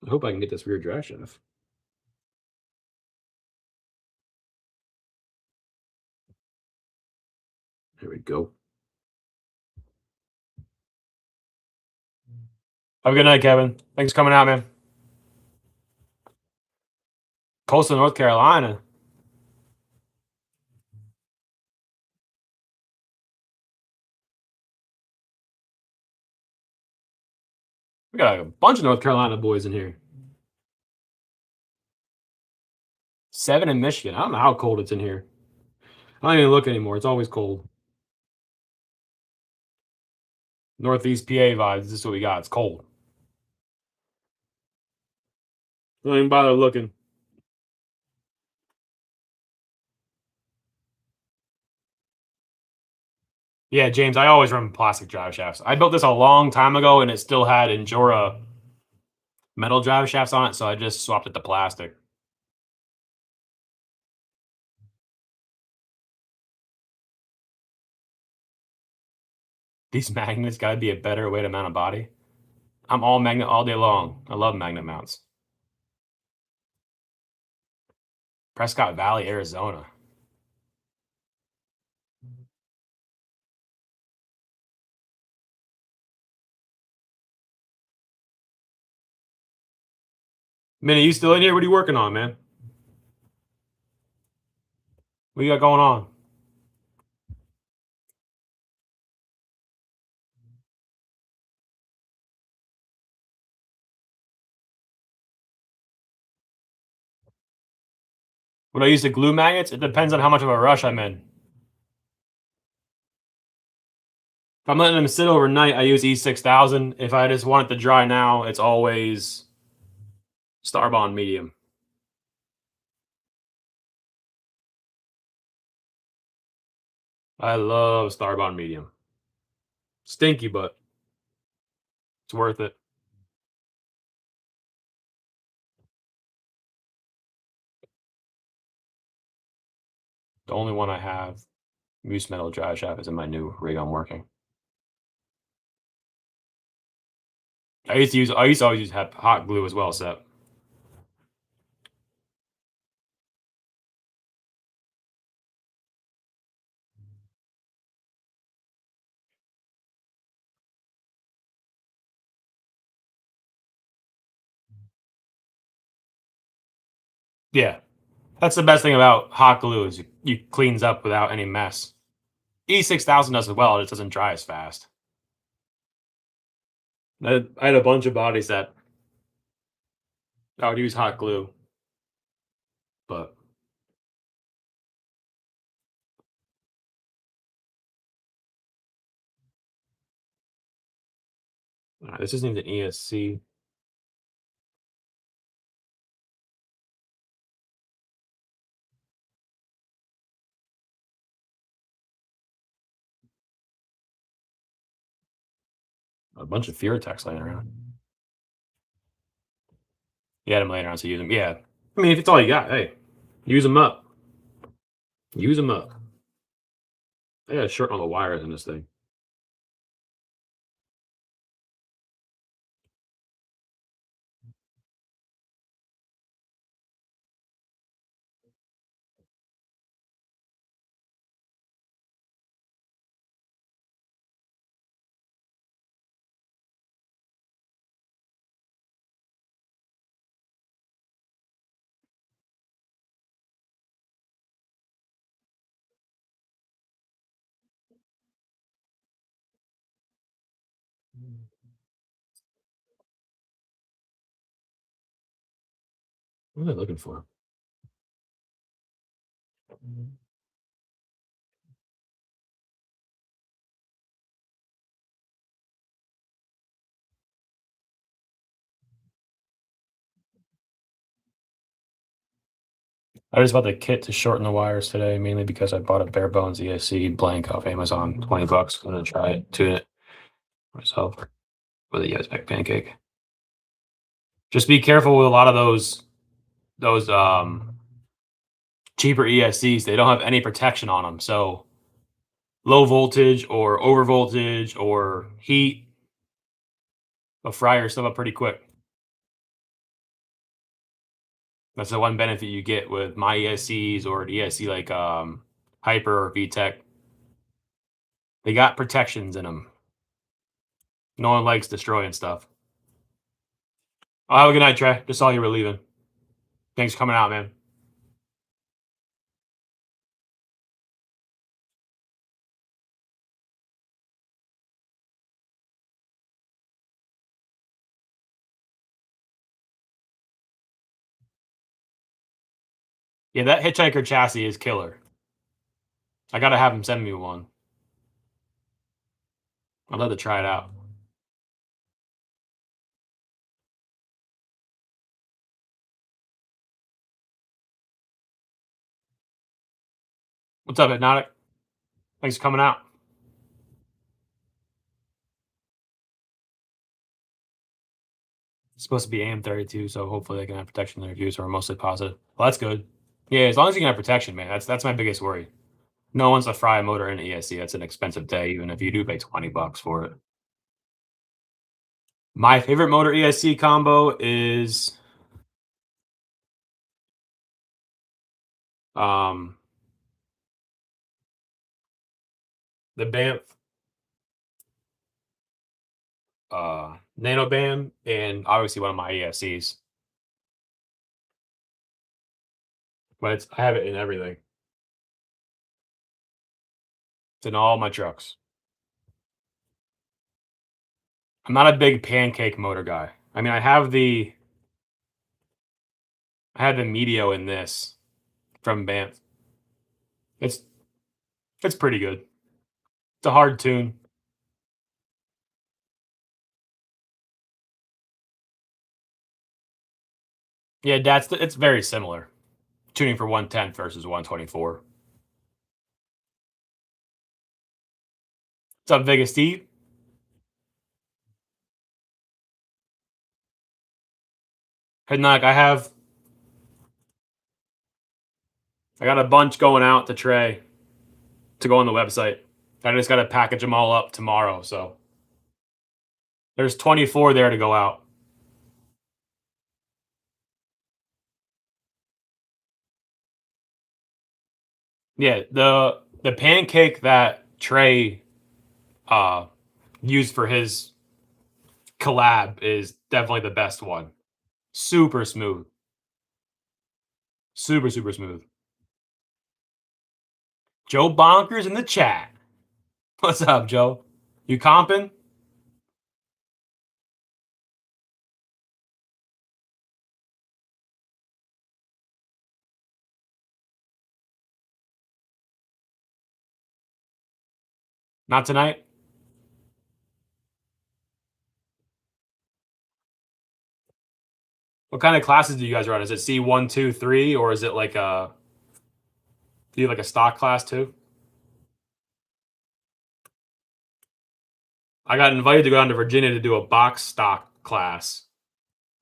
S1: I hope I can get this rear drive shaft. There we go. Have a good night, Kevin. Thanks for coming out, man. Coastal North Carolina. We got a bunch of North Carolina boys in here. 7 in Michigan. I don't know how cold it's in here. I don't even look anymore. It's always cold. Northeast PA vibes. This is what we got. It's cold. Don't even bother looking. Yeah, James, I always run plastic drive shafts. I built this a long time ago and it still had Injora metal drive shafts on it, so I just swapped it to plastic. These magnets gotta be a better way to mount a body. I'm all magnet all day long. I love magnet mounts. Prescott Valley, Arizona. Minnie, you still in here? What are you working on, man? What you got going on? When I use the glue magnets, it depends on how much of a rush I'm in. If I'm letting them sit overnight, I use E6000. If I just want it to dry now, it's always Starbond medium. I love Starbond medium. Stinky, but it's worth it. The only one I have, Moose Metal Dry Shaft, is in my new rig I'm working. I used to always use hot glue as well, Sep. Yeah, that's the best thing about hot glue is you cleans up without any mess. E6000 does as well, it doesn't dry as fast. I had a bunch of bodies that I would use hot glue, but This isn't even ESC. A bunch of fear attacks laying around. You had them laying around, so use them. Yeah. I mean, if it's all you got, hey, use them up. Use them up. I got a short on the wires in this thing. What am I looking for? I just bought the kit to shorten the wires today, mainly because I bought a bare bones ESC blank off Amazon, $20. I'm gonna try it, tune it myself with a Yetibilt pancake. Just be careful with a lot of those cheaper ESCs. They don't have any protection on them, so low voltage or over voltage or heat will fry your stuff up pretty quick. That's the one benefit you get with my ESCs or an ESC like Hyper or VTech. They got protections in them. No one likes destroying stuff. Oh, have a good night, Trey. Just saw you were leaving. Thanks for coming out, man. Yeah, that hitchhiker chassis is killer. I gotta have him send me one. I'd love to try it out. What's up, Hypnotic? Thanks for coming out. It's supposed to be AM32, so hopefully they can have protection in their reviews, so we're mostly positive. Well, that's good. Yeah, as long as you can have protection, man. That's my biggest worry. No one's to fry a motor in an ESC. That's an expensive day, even if you do pay $20 for it. My favorite motor ESC combo is um the Banff Nano Band and obviously one of my ESCs. But I have it in everything. It's in all my trucks. I'm not a big pancake motor guy. I mean, I had the Medio in this from Banff. It's it's pretty good. It's a hard tune. Yeah, it's very similar. Tuning for 110 versus 124. What's up, Vegas Steve? Head knock. I got a bunch going out to Trey to go on the website. I just got to package them all up tomorrow. So there's 24 there to go out. Yeah, the pancake that Trey uh used for his collab is definitely the best one. Super smooth. Super, super smooth. Joe Bonkers in the chat. What's up, Joe? You comping? Not tonight? What kind of classes do you guys run? Is it C1, 2, 3, or is it like a do you have like a stock class too? I got invited to go down to Virginia to do a box stock class,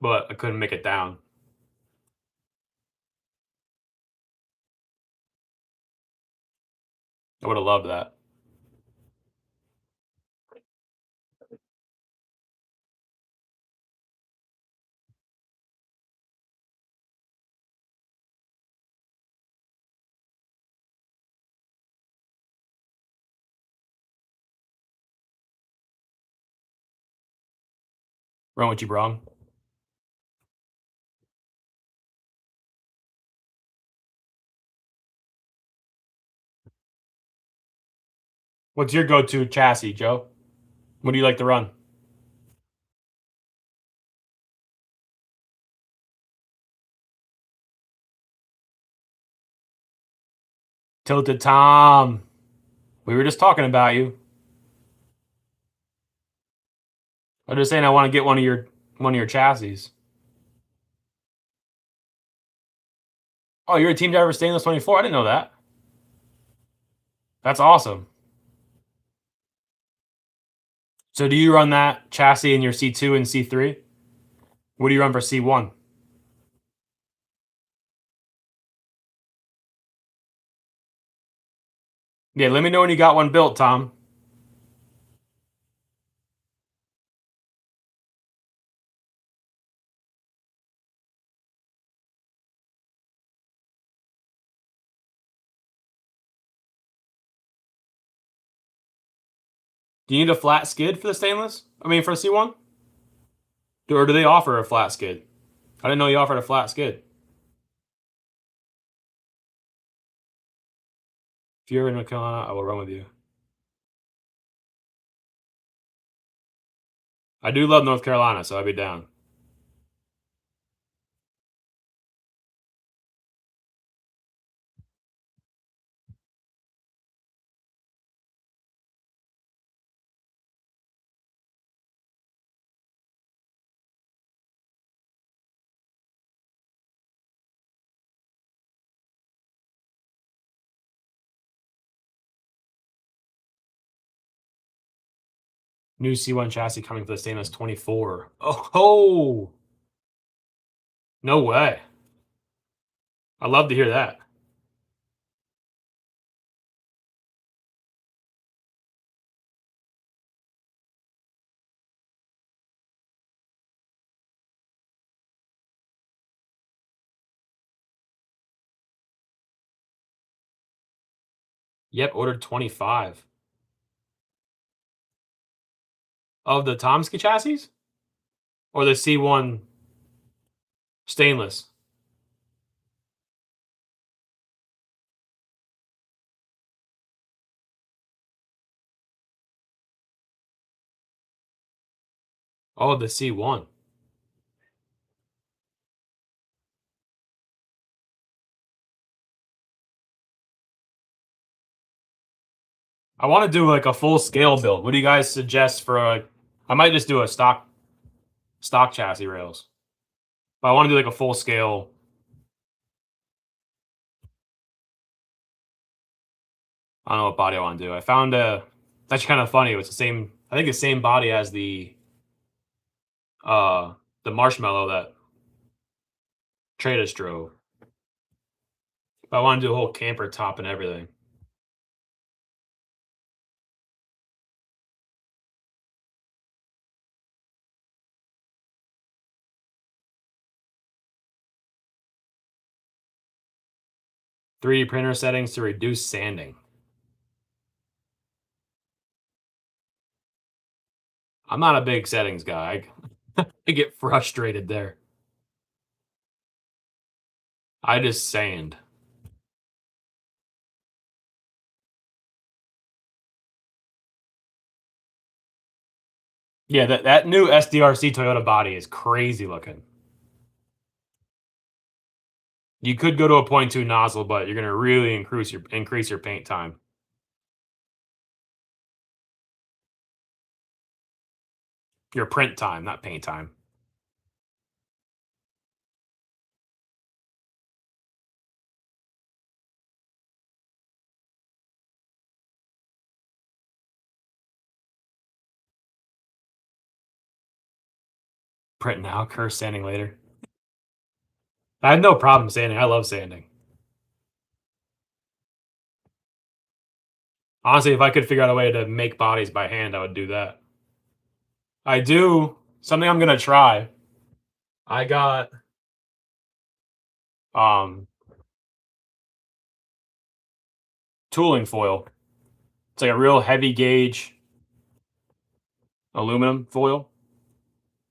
S1: but I couldn't make it down. I would have loved that. Wrong with you, wrong. What's your go-to chassis, Joe? What do you like to run? Tilted Tom. We were just talking about you. I'm just saying I want to get one of your chassis. Oh, you're a team driver stainless 24. I didn't know that. That's awesome. So do you run that chassis in your C2 and C3? What do you run for C1? Yeah, let me know when you got one built, Tom. Do you need a flat skid for the stainless? I mean, for the C1? Or do they offer a flat skid? I didn't know you offered a flat skid. If you're in North Carolina, I will run with you. I do love North Carolina, so I'd be down. New C1 chassis coming for the stainless 24. Oh, no way. I love to hear that. Yep, ordered 25 of the Tomsky chassis or the C1 stainless. Oh, the C1. I want to do like a full scale build. What do you guys suggest for a? I might just do a stock chassis rails, but I want to do like a full scale. I don't know what body I want to do. I found a. It's actually kind of funny. It's the same. I think the same body as uh the marshmallow that Tradus drove. But I want to do a whole camper top and everything. Three printer settings to reduce sanding. I'm not a big settings guy. I get frustrated there. I just sand. Yeah, that new SDRC Toyota body is crazy looking. You could go to a point 2 nozzle, but you're gonna really increase your paint time. Your print time, not paint time. Print now, curse sanding later. I have no problem sanding. I love sanding. Honestly, if I could figure out a way to make bodies by hand, I would do that. I do something I'm gonna try. I got um tooling foil. It's like a real heavy gauge aluminum foil.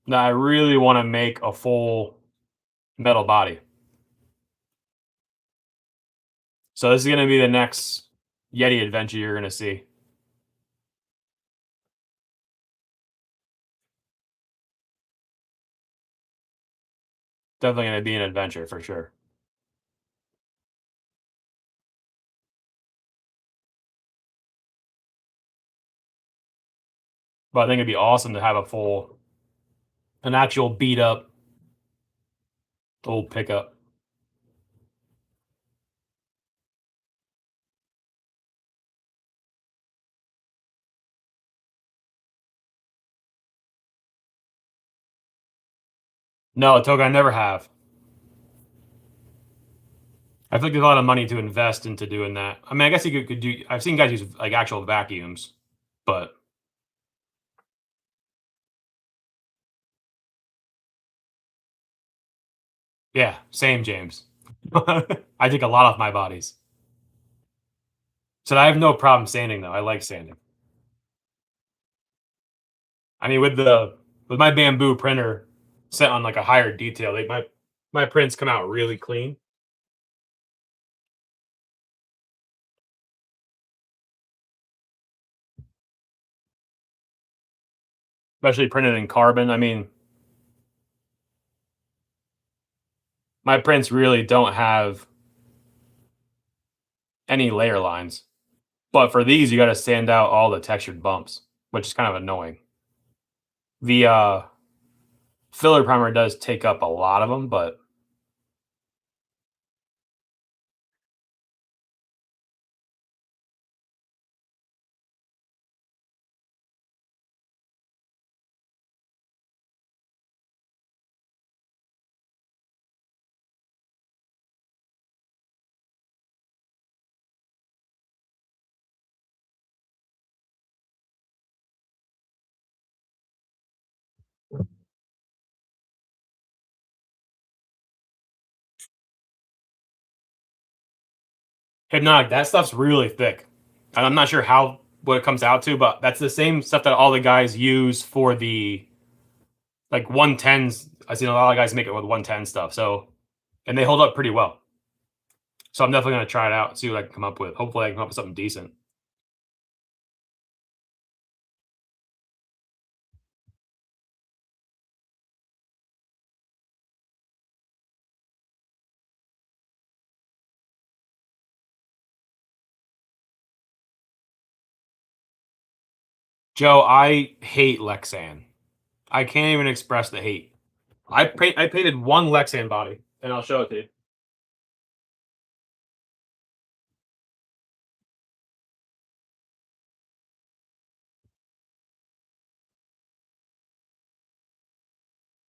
S1: Now I really want to make a full metal body. So this is gonna be the next Yeti adventure you're gonna see. Definitely gonna be an adventure for sure. But I think it'd be awesome to have an actual beat up old pickup. No, a token I never have. I feel like there's a lot of money to invest into doing that. I mean, I guess you could do. I've seen guys use like actual vacuums, but yeah, same James. I take a lot off my bodies. So I have no problem sanding though. I like sanding. I mean, with my bamboo printer set on like a higher detail, my prints come out really clean. Especially printed in carbon. I mean, my prints really don't have any layer lines. But for these, you got to sand out all the textured bumps, which is kind of annoying. The filler primer does take up a lot of them, but hypnotic, that stuff's really thick. And I'm not sure how what it comes out to, but that's the same stuff that all the guys use for the like 110s. I've seen a lot of guys make it with 110 stuff. So and they hold up pretty well. So I'm definitely gonna try it out, see what I can come up with. Hopefully I can come up with something decent. Joe, I hate Lexan. I can't even express the hate. I painted one Lexan body, and I'll show it to you.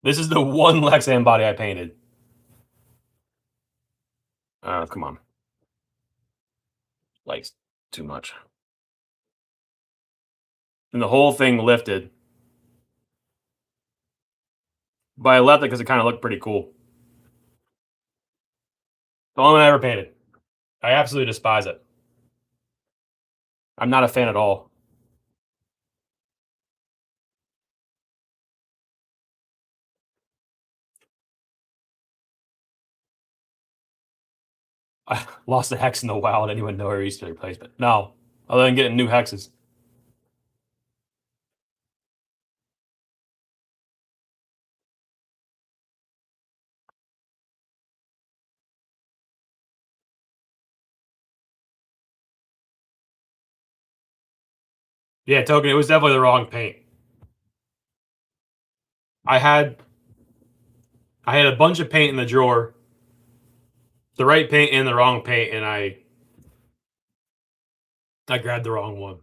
S1: This is the one Lexan body I painted. Come on. Like, too much. And the whole thing lifted. But I left it because it kind of looked pretty cool. The only one I ever painted. I absolutely despise it. I'm not a fan at all. I lost a hex in the wild. Anyone know where Easter replacement? No. Other than getting new hexes. Yeah, Token, it was definitely the wrong paint. I had I had a bunch of paint in the drawer. The right paint and the wrong paint, and I grabbed the wrong one.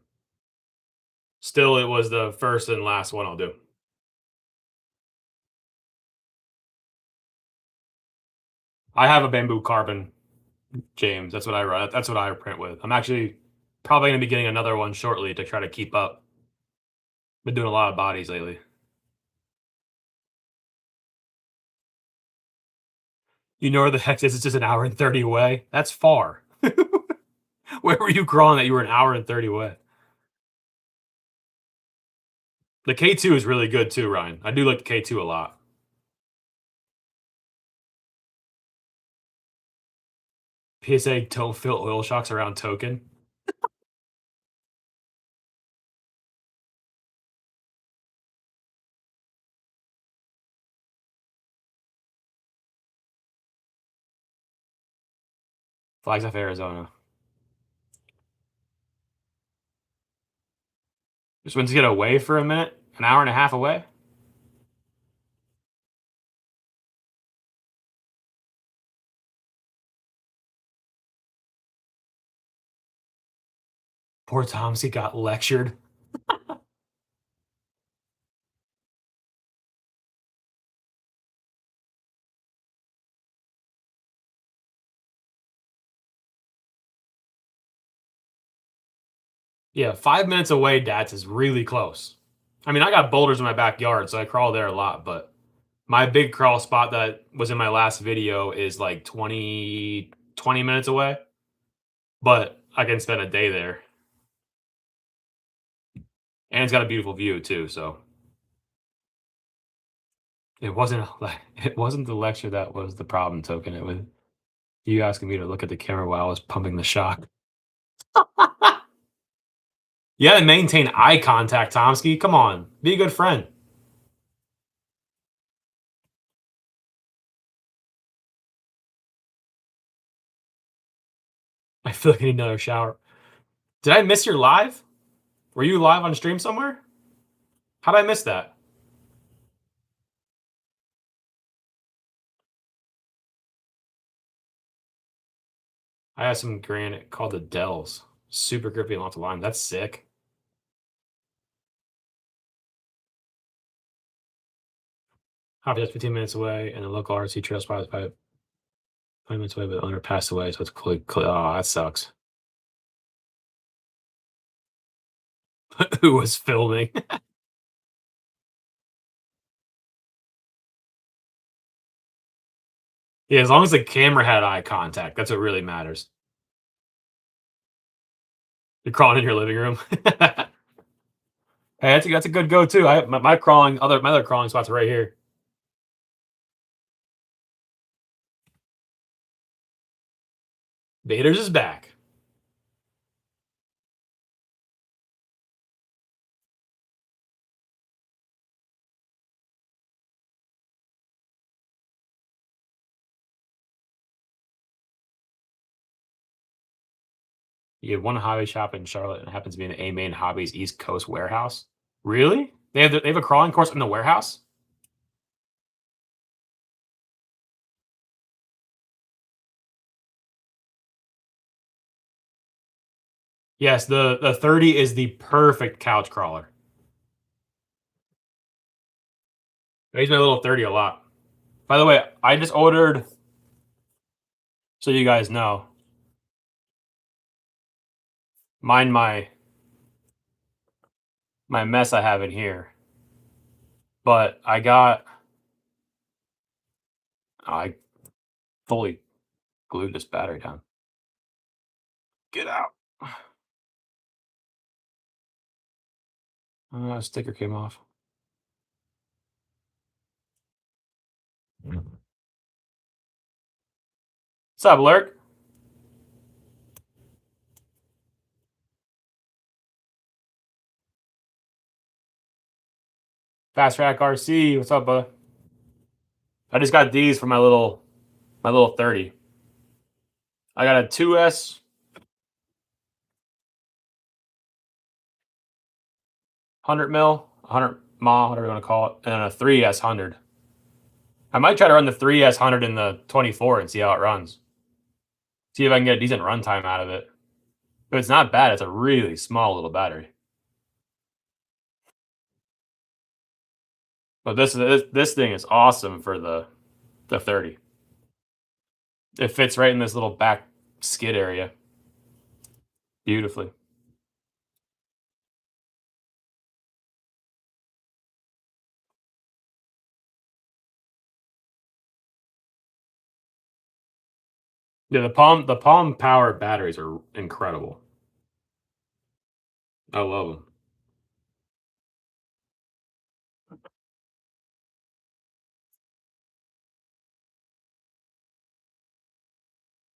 S1: Still, it was the first and last one I'll do. I have a bamboo carbon, James. That's what I run. That's what I print with. I'm actually probably gonna be getting another one shortly to try to keep up. Been doing a lot of bodies lately. You know where the heck is? It's just an hour and 30 away. That's far. Where were you crawling that you were an hour and 30 away? The K2 is really good too, Ryan. I do like the K2 a lot. PSA don't fill oil shocks around token. Flagstaff, Arizona. Just went to get away for a minute, an hour and a half away. Poor Tomsky got lectured. Yeah, 5 minutes away, Dats is really close. I mean, I got boulders in my backyard, so I crawl there a lot, but my big crawl spot that was in my last video is like 20 minutes away, but I can spend a day there. And it's got a beautiful view too, so it wasn't the lecture that was the problem token. It was you asking me to look at the camera while I was pumping the shock. Yeah, and maintain eye contact, Tomsky. Come on, be a good friend. I feel like I need another shower. Did I miss your live? Were you live on stream somewhere? How did I miss that? I have some granite called the Dells. Super grippy and lots of lime. That's sick. Hobby just 15 minutes away, and the local RC trail spot is about 20 minutes away, but the owner passed away, so it's oh, that sucks. Who was filming? Yeah, as long as the camera had eye contact, that's what really matters. You're crawling in your living room. Hey, that's a good go too. My other crawling spots are right here. Vader's is back. You have one hobby shop in Charlotte, and it happens to be in A Main Hobbies East Coast warehouse. Really? They have a crawling course in the warehouse? Yes, the 30 is the perfect couch crawler. I use my little 30 a lot. By the way, I just ordered, so you guys know, mind my mess I have in here. But I fully glued this battery down. Get out. Sticker came off. What's up, Lurk? Fast Track RC. What's up, bud? I just got these for my little 30. I got a 2S 100 mil, 100 mah, whatever you want to call it, and a 3S 100. I might try to run the 3S 100 in the 24 and see how it runs. See if I can get a decent runtime out of it. If it's not bad, it's a really small little battery. But this thing is awesome for the 30. It fits right in this little back skid area beautifully. Yeah, the Palm powered batteries are incredible. I love them.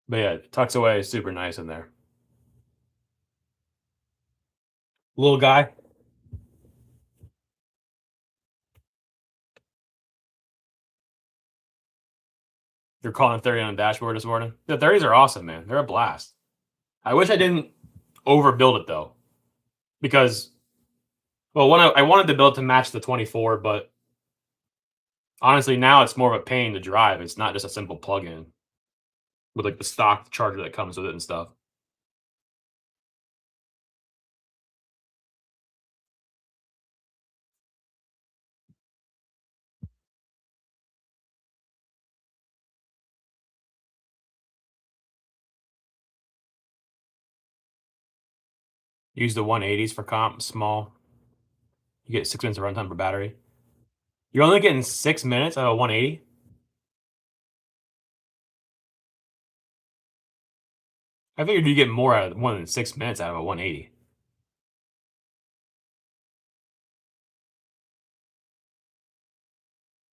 S1: But yeah, it tucks away super nice in there. Little guy, you're calling 30 on the dashboard this morning. The 30s are awesome, man. They're a blast. I wish I didn't overbuild it though, because well, when I wanted to build to match the 24, but honestly, now it's more of a pain to drive. It's not just a simple plug-in with like the stock charger that comes with it and stuff. Use the 180s for comp, small. You get 6 minutes of runtime per battery. You're only getting 6 minutes out of 180. I figured you get more out of more than 6 minutes out of a 180.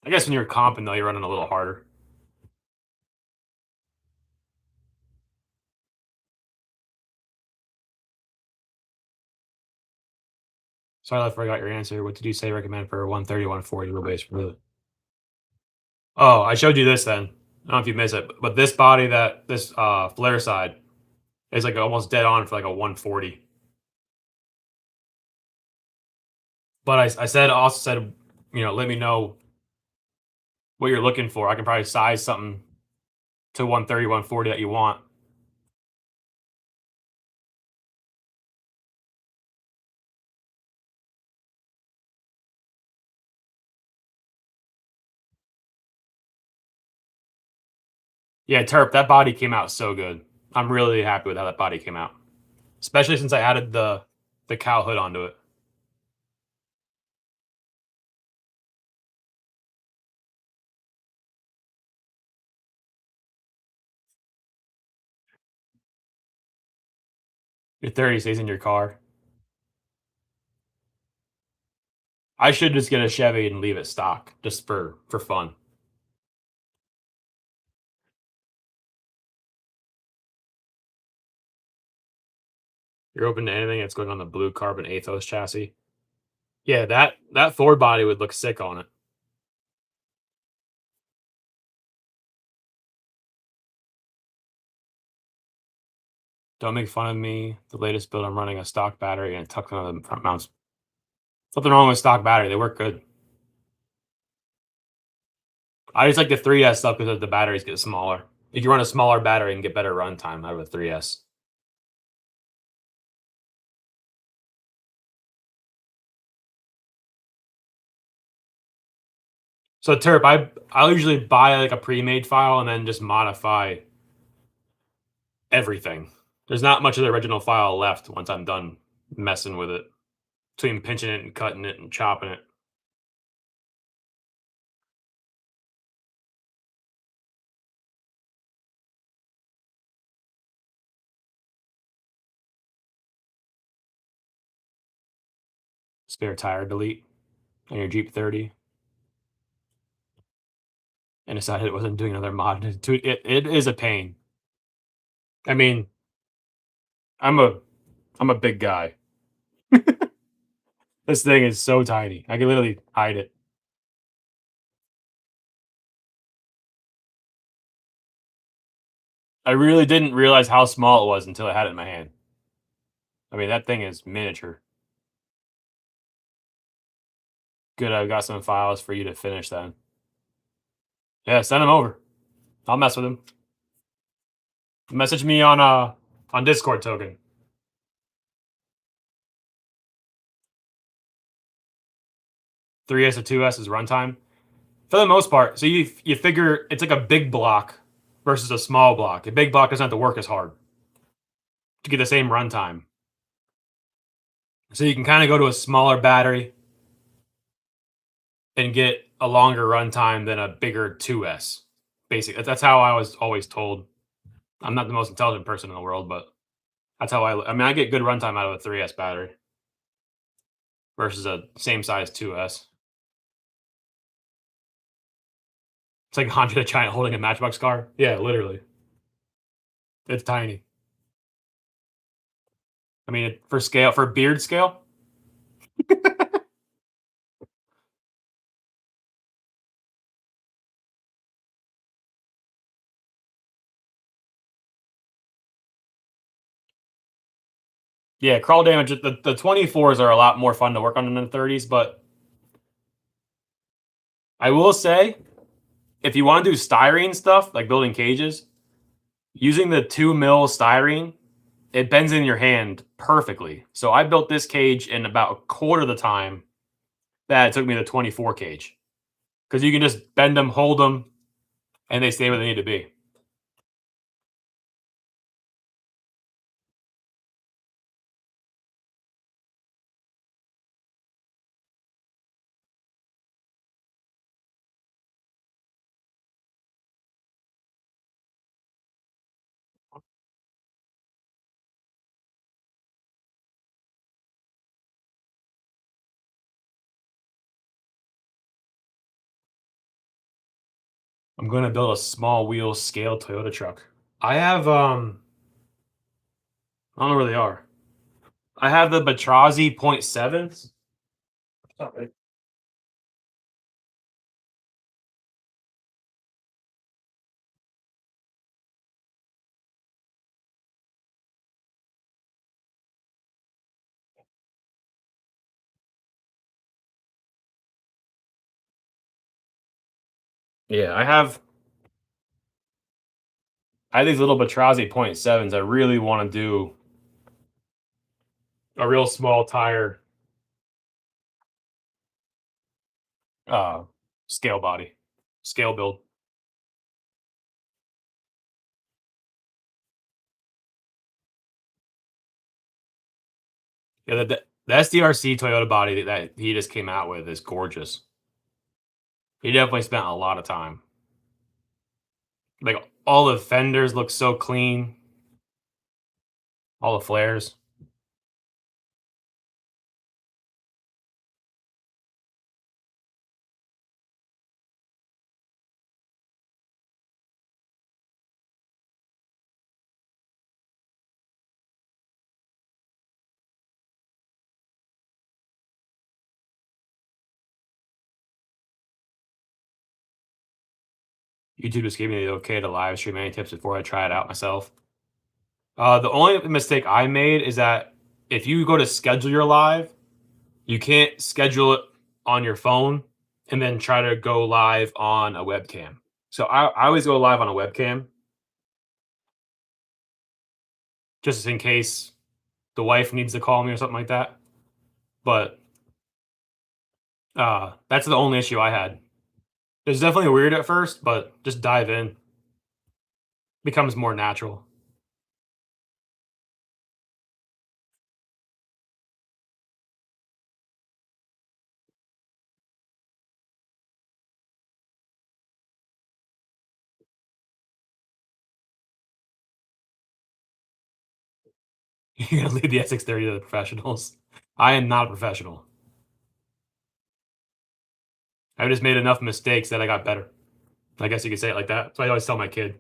S1: I guess when you're comping though, you're running a little harder. Sorry, I forgot your answer. What did you say recommend for 130, 140 wheelbase for the? Oh, I showed you this then. I don't know if you missed it, but this body that this flare side is like almost dead on for like a 140. But I said also said, let me know what you're looking for. I can probably size something to 130, 140 that you want. Yeah, Terp, that body came out so good. I'm really happy with how that body came out, especially since I added the cow hood onto it. Your 30 stays in your car. I should just get a Chevy and leave it stock just for fun. You're open to anything that's going on the blue carbon Athos chassis. Yeah, that Ford body would look sick on it. Don't make fun of me. The latest build, I'm running a stock battery and tucked under the front mounts. Nothing wrong with stock battery. They work good. I just like the 3S stuff because the batteries get smaller. If you run a smaller battery and get better runtime out of a 3S. So Terp, I'll usually buy like a pre-made file and then just modify everything. There's not much of the original file left once I'm done messing with it. Between pinching it and cutting it and chopping it. Spare tire delete on your Jeep 30. And decided it wasn't doing another mod. It is a pain. I mean, I'm a I'm a big guy. This thing is so tiny. I can literally hide it. I really didn't realize how small it was until I had it in my hand. I mean, that thing is miniature. Good, I've got some files for you to finish then. Yeah, send them over. I'll mess with them. Message me on Discord token. 3S to 2S is runtime. For the most part. So you figure it's like a big block versus a small block. A big block doesn't have to work as hard to get the same runtime. So you can kind of go to a smaller battery and get a longer runtime than a bigger 2S. Basically, that's how I was always told. I'm not the most intelligent person in the world, but that's how I mean, I get good runtime out of a 3S battery versus a same size 2S. It's like Andre the Giant holding a Matchbox car. Yeah, literally. It's tiny. I mean, for scale, for beard scale, yeah, crawl damage. The 24s are a lot more fun to work on than the 30s, but I will say, if you want to do styrene stuff like building cages, using the 2 mil styrene, it bends in your hand perfectly. So I built this cage in about a quarter of the time that it took me the 24 cage because you can just bend them, hold them, and they stay where they need to be. I'm going to build a small wheel scale Toyota truck. I have I don't know where they are. I have the Batrazi point sevens. Okay. Yeah, I have these little Batrazi point sevens. I really want to do a real small tire uh scale body, scale build. Yeah, the SDRC Toyota body that he just came out with is gorgeous. He definitely spent a lot of time. Like all the fenders look so clean, all the flares. YouTube just gave me the okay to live stream any tips before I try it out myself. The only mistake I made is that if you go to schedule your live, you can't schedule it on your phone and then try to go live on a webcam. So I always go live on a webcam just in case the wife needs to call me or something like that. But that's the only issue I had. It's definitely weird at first, but just dive in. Becomes more natural. You're gonna leave the SX30 to the professionals. I am not a professional. I just made enough mistakes that I got better. I guess you could say it like that. So I always tell my kid.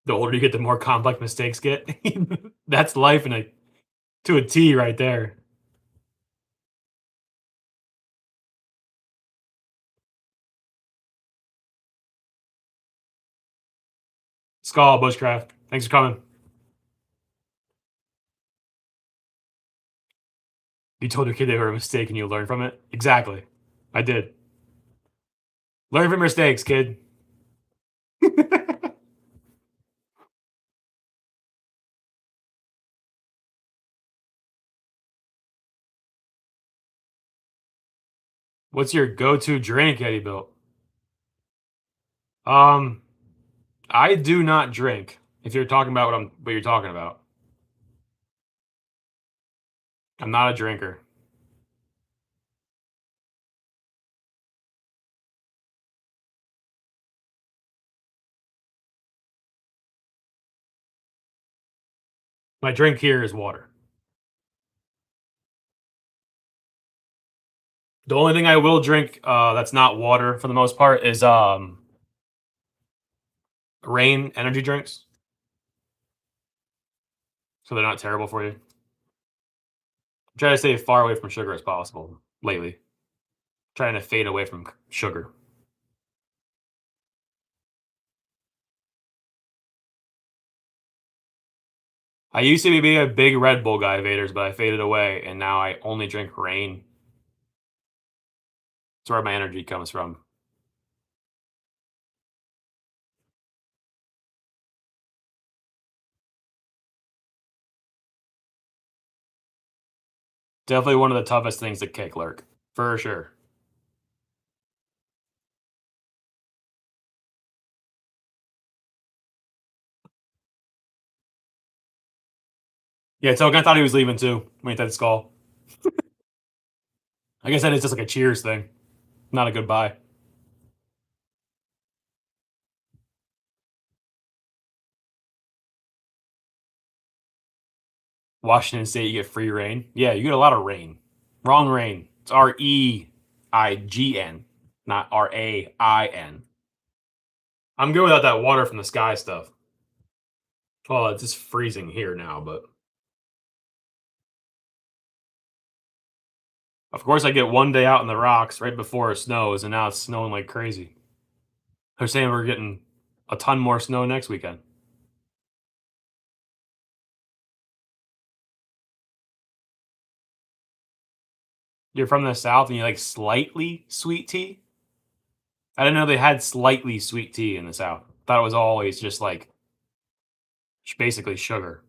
S1: The older you get, the more complex mistakes get. That's life in a to a T right there. Skull, Bushcraft. Thanks for coming. You told your kid they were a mistake and you learned from it? Exactly. I did. Learn from mistakes, kid. What's your go-to drink, Yetibilt? Um, I do not drink. If you're talking about what you're talking about, I'm not a drinker. My drink here is water. The only thing I will drink that's not water for the most part is rain energy drinks. So they're not terrible for you. Try to stay far away from sugar as possible lately. Trying to fade away from sugar. I used to be a big Red Bull guy, Vaders, but I faded away, and now I only drink rain. That's where my energy comes from. Definitely one of the toughest things to kick, Lurk. For sure. Yeah, Token, I thought he was leaving too when he said skull. I guess that is just like a cheers thing, not a goodbye. Washington State, you get free rain. Yeah, you get a lot of rain. Wrong rain. It's REIGN, not RAIN. I'm good without that water from the sky stuff. Well, it's just freezing here now, but of course I get one day out in the rocks right before it snows, and now it's snowing like crazy. They're saying we're getting a ton more snow next weekend. You're from the South and you like slightly sweet tea? I didn't know they had slightly sweet tea in the South. Thought it was always just like basically sugar.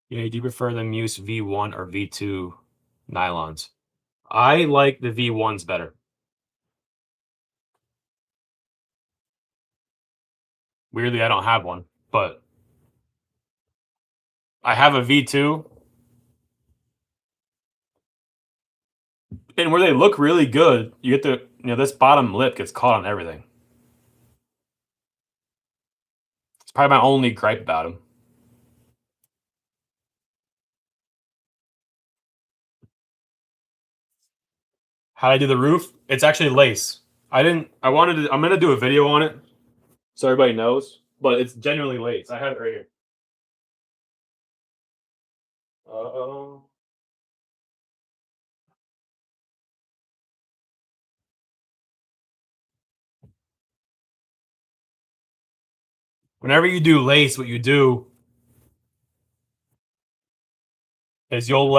S1: Yeah, do you prefer the Muse V1 or V2 nylons? I like the V1s better. Weirdly, I don't have one, but I have a V2, and where they look really good, you get this bottom lip gets caught on everything. It's probably my only gripe about them. How I do the roof? It's actually lace. I'm gonna do a video on it so everybody knows, but it's genuinely lace. I have it right here. Uh-oh. Whenever you do lace, what you do is you'll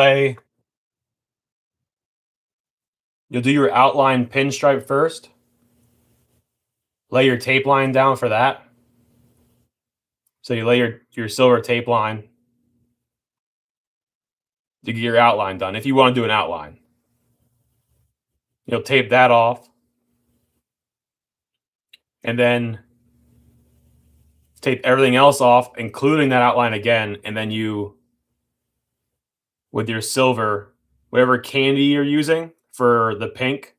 S1: do your outline pinstripe first, lay your tape line down for that. So you lay your silver tape line to get your outline done. If you want to do an outline, you'll tape that off, and then tape everything else off, including that outline again, and then you, with your silver, whatever candy you're using for the pink,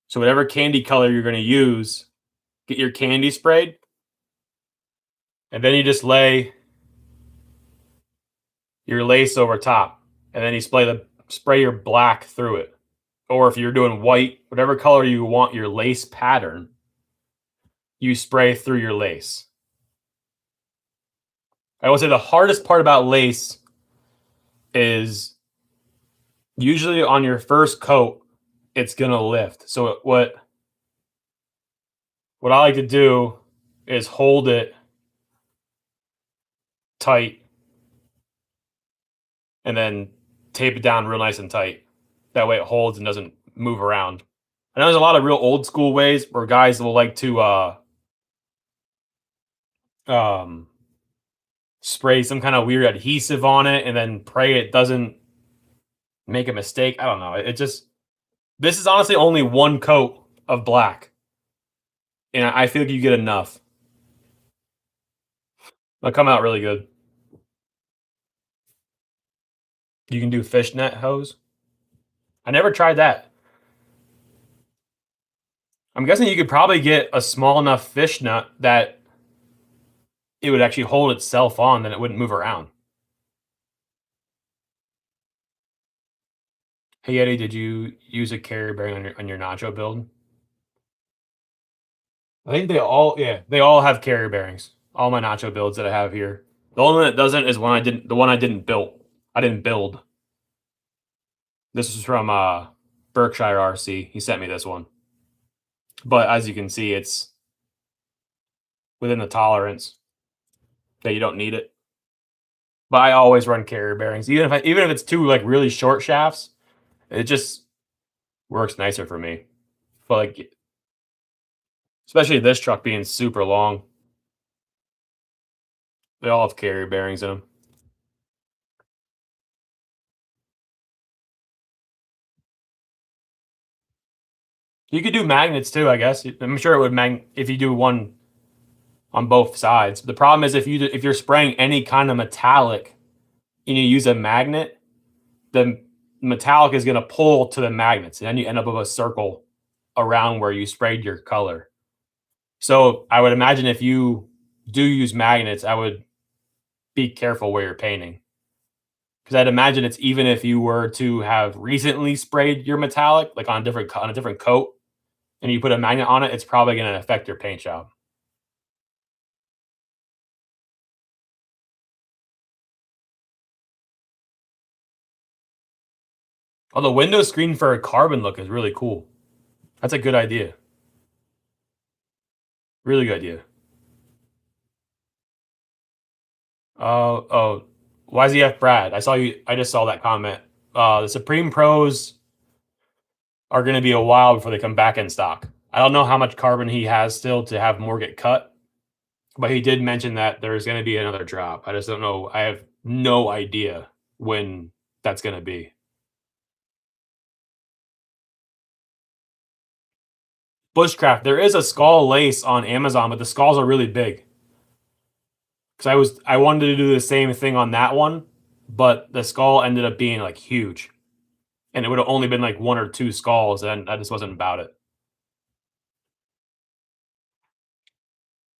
S1: so whatever candy color you're going to use, get your candy sprayed, and then you just lay your lace over top, and then you spray your black through it. Or if you're doing white, whatever color you want your lace pattern, you spray through your lace. I would say the hardest part about lace is usually on your first coat, it's gonna lift. So what I like to do is hold it tight and then tape it down real nice and tight. That way it holds and doesn't move around. I know there's a lot of real old school ways where guys will like to um spray some kind of weird adhesive on it and then pray it doesn't make a mistake. I don't know. It just this is honestly only one coat of black, and I feel like you get enough. It'll come out really good. You can do fishnet hose. I never tried that. I'm guessing you could probably get a small enough fishnet that it would actually hold itself on, then it wouldn't move around. Hey Eddie, did you use a carrier bearing on your nacho build? I think they all have carrier bearings. All my nacho builds that I have here. The only one that doesn't is the one I didn't build. I didn't build. This was from Berkshire RC. He sent me this one. But as you can see, it's within the tolerance that you don't need it. But I always run carrier bearings, even if it's two like really short shafts. It just works nicer for me. But like, especially this truck being super long, they all have carrier bearings in them. You could do magnets too, I guess. I'm sure it would if you do one on both sides. The problem is if you're spraying any kind of metallic and you use a magnet, the metallic is going to pull to the magnets, and then you end up with a circle around where you sprayed your color. So I would imagine if you do use magnets, I would be careful where you're painting. Because I'd imagine it's even if you were to have recently sprayed your metallic, like on a different coat, and you put a magnet on it, it's probably going to affect your paint job. Oh, the window screen for a carbon look is really cool. That's a good idea. Really good idea. Oh, YZF Brad. I saw you. I just saw that comment. The Supreme Pros are going to be a while before they come back in stock. I don't know how much carbon he has still to have more get cut, but he did mention that there's going to be another drop. I just don't know. I have no idea when that's going to be. Bushcraft. There is a skull lace on Amazon, but the skulls are really big. Because I wanted to do the same thing on that one, but the skull ended up being like huge, and it would have only been like one or two skulls, and I just wasn't about it.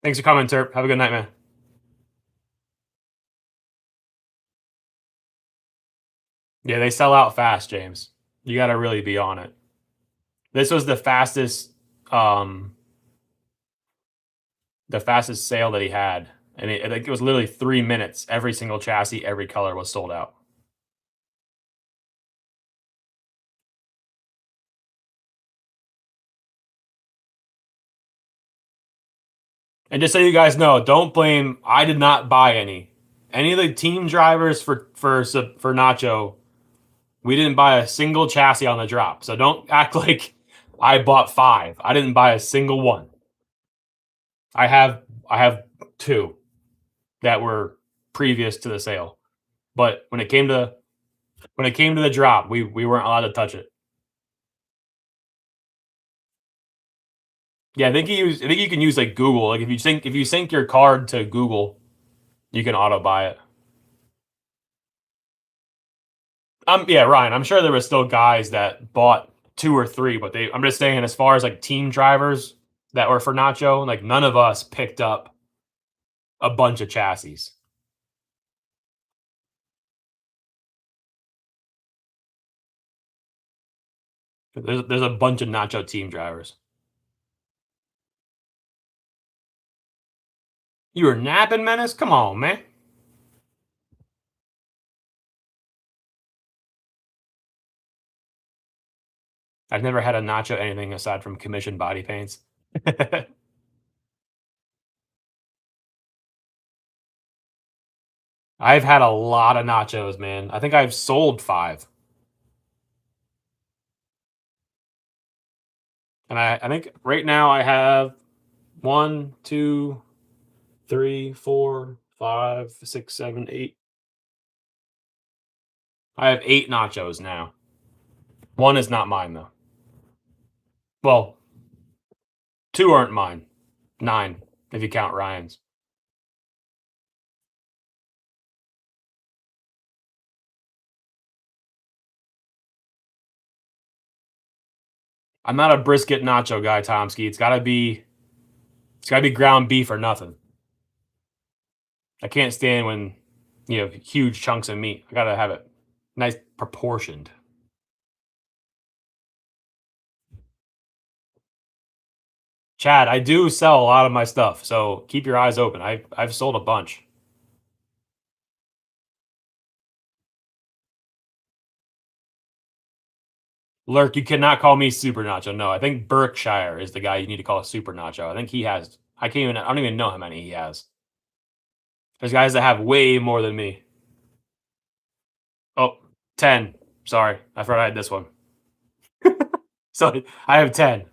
S1: Thanks for coming, Terp. Have a good night, man. Yeah, they sell out fast, James. You got to really be on it. This was um, the fastest sale that he had, and I think it was literally 3 minutes. Every single chassis, every color was sold out. And just so you guys know, don't blame. I did not buy any. Any of the team drivers for Nacho, we didn't buy a single chassis on the drop. So don't act like I bought five. I didn't buy a single one. I have two that were previous to the sale. But when it came to the drop, we weren't allowed to touch it. Yeah, I think you can use like Google. Like if you sync your card to Google, you can auto buy it. Yeah, Ryan, I'm sure there were still guys that bought two or three, but I'm just saying as far as like team drivers that were for Nacho, like none of us picked up a bunch of chassis. There's a bunch of Nacho team drivers. You were napping, Menace? Come on, man. I've never had a nacho anything aside from commissioned body paints. I've had a lot of nachos, man. I think I've sold 5. And I think right now I have 1, 2, 3, 4, 5, 6, 7, 8. I have 8 nachos now. One is not mine though. Well, 2 aren't mine. 9 if you count Ryan's. I'm not a brisket nacho guy, Tomsky. It's gotta be ground beef or nothing. I can't stand when you have huge chunks of meat. I gotta have it nice proportioned. Chad, I do sell a lot of my stuff, so keep your eyes open. I've sold a bunch. Lurk, you cannot call me Super Nacho. No, I think Berkshire is the guy you need to call a Super Nacho. I think he has. I don't even know how many he has. There's guys that have way more than me. Oh, 10. Sorry, I forgot I had this one. So I have 10.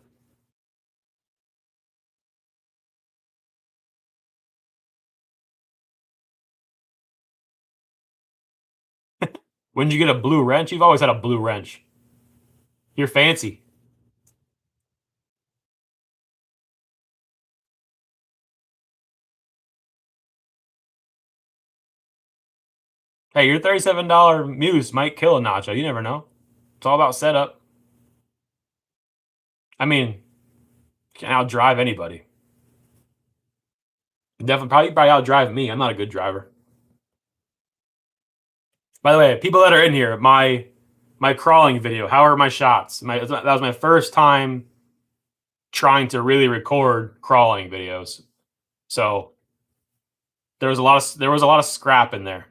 S1: When did you get a blue wrench? You've always had a blue wrench. You're fancy. Hey, your $37 Muse might kill a nacho. You never know. It's all about setup. I mean, can outdrive anybody. Definitely, probably outdrive me. I'm not a good driver. By the way, people that are in here, my crawling video. How are my shots? That was my first time trying to really record crawling videos. So there was a lot of scrap in there.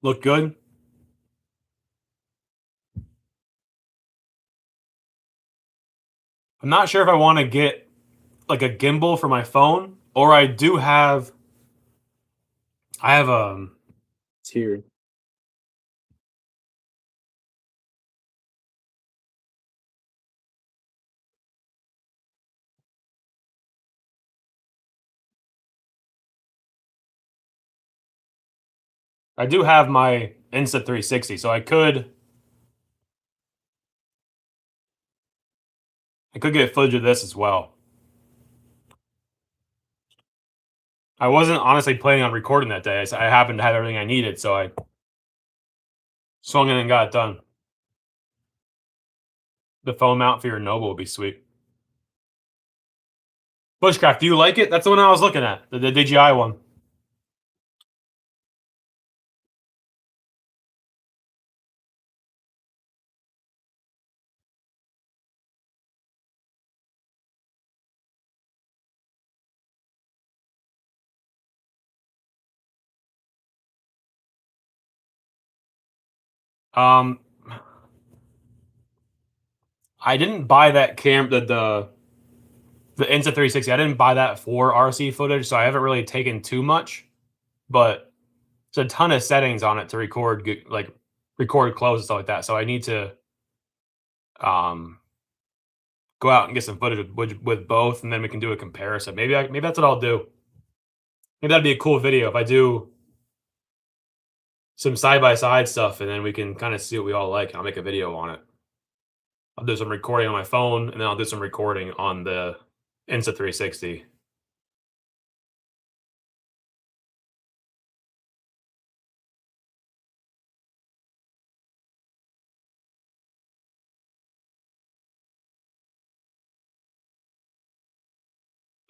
S1: Look good. I'm not sure if I want to get like a gimbal for my phone, or I have it's here. I do have my Insta 360, so I could get footage of this as well. I wasn't honestly planning on recording that day. I happened to have everything I needed, so I swung in and got it done. The phone mount for your Noble would be sweet. Bushcraft, do you like it? That's the one I was looking at, the DJI one. Um, I didn't buy that the Insta 360. I didn't buy that for RC footage, so I haven't really taken too much. But there's a ton of settings on it to record close and stuff like that. So I need to um go out and get some footage with both, and then we can do a comparison. Maybe that's what I'll do. Maybe that'd be a cool video if I do some side by side stuff, and then we can kind of see what we all like. I'll make a video on it. I'll do some recording on my phone, and then I'll do some recording on the Insta 360.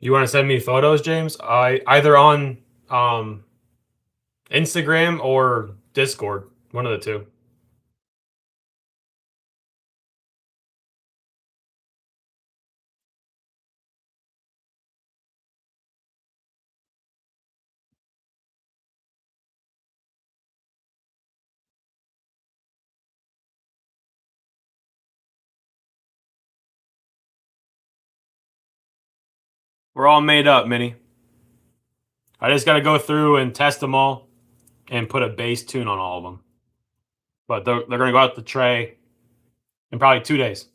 S1: You want to send me photos, James? I either on um, Instagram or Discord, one of the two. We're all made up, Minnie. I just got to go through and test them all and put a base tune on all of them. But they're going to go out the tray in probably 2 days.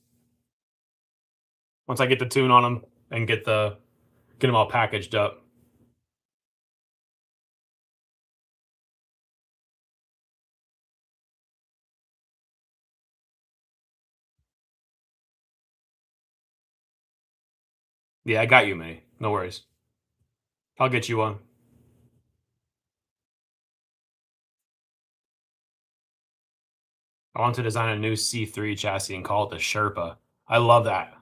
S1: Once I get the tune on them and get them all packaged up. Yeah, I got you, Minnie. No worries. I'll get you one. I want to design a new C3 chassis and call it the Sherpa. I love that.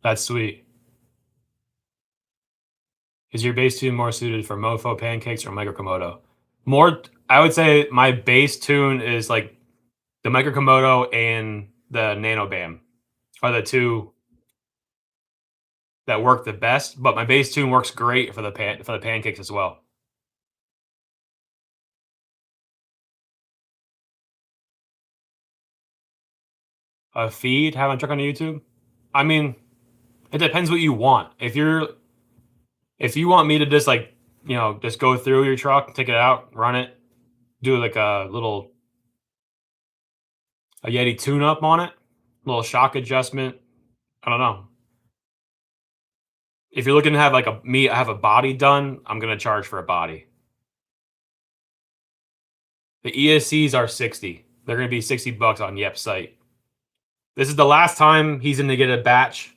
S1: That's sweet. Is your base tune more suited for mofo pancakes or micro komodo? More, I would say my base tune is like the micro komodo and the nano bam are the two that work the best. But my base tune works great for the pancakes as well. A feed, have a truck on YouTube. I mean, it depends what you want. If you want me to just like just go through your truck, take it out, run it, do like a Yeti tune up on it, little shock adjustment. I don't know. If you're looking to have like have a body done, I'm gonna charge for a body. The ESCs are 60. They're gonna be $60 on Yep's site. This is the last time he's gonna get a batch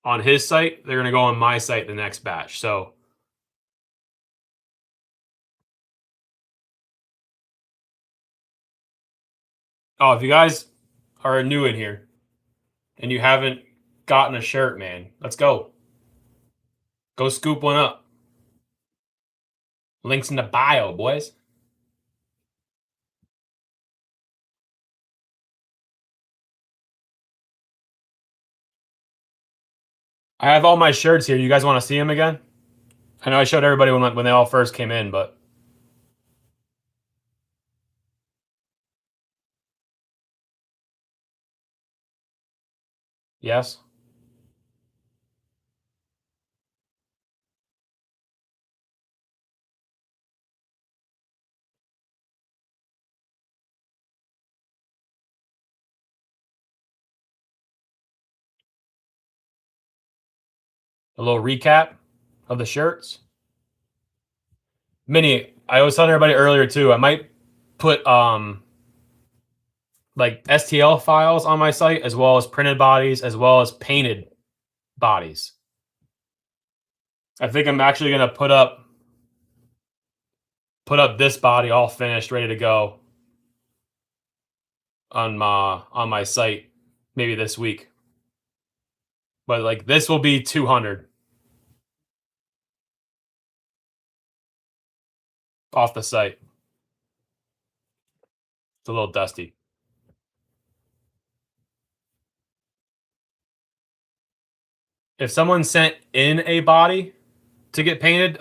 S1: on his site. They're gonna go on my site the next batch. So if you guys are new in here and you haven't gotten a shirt, man, let's go. Go scoop one up. Links in the bio, boys. I have all my shirts here. You guys want to see them again? I know I showed everybody when they all first came in, but yes. A little recap of the shirts. Mini, I was telling everybody earlier too, I might put like STL files on my site as well as printed bodies as well as painted bodies. I think I'm actually gonna put up this body all finished, ready to go on my site maybe this week. But like this will be 200 off the site. It's a little dusty. If someone sent in a body to get painted,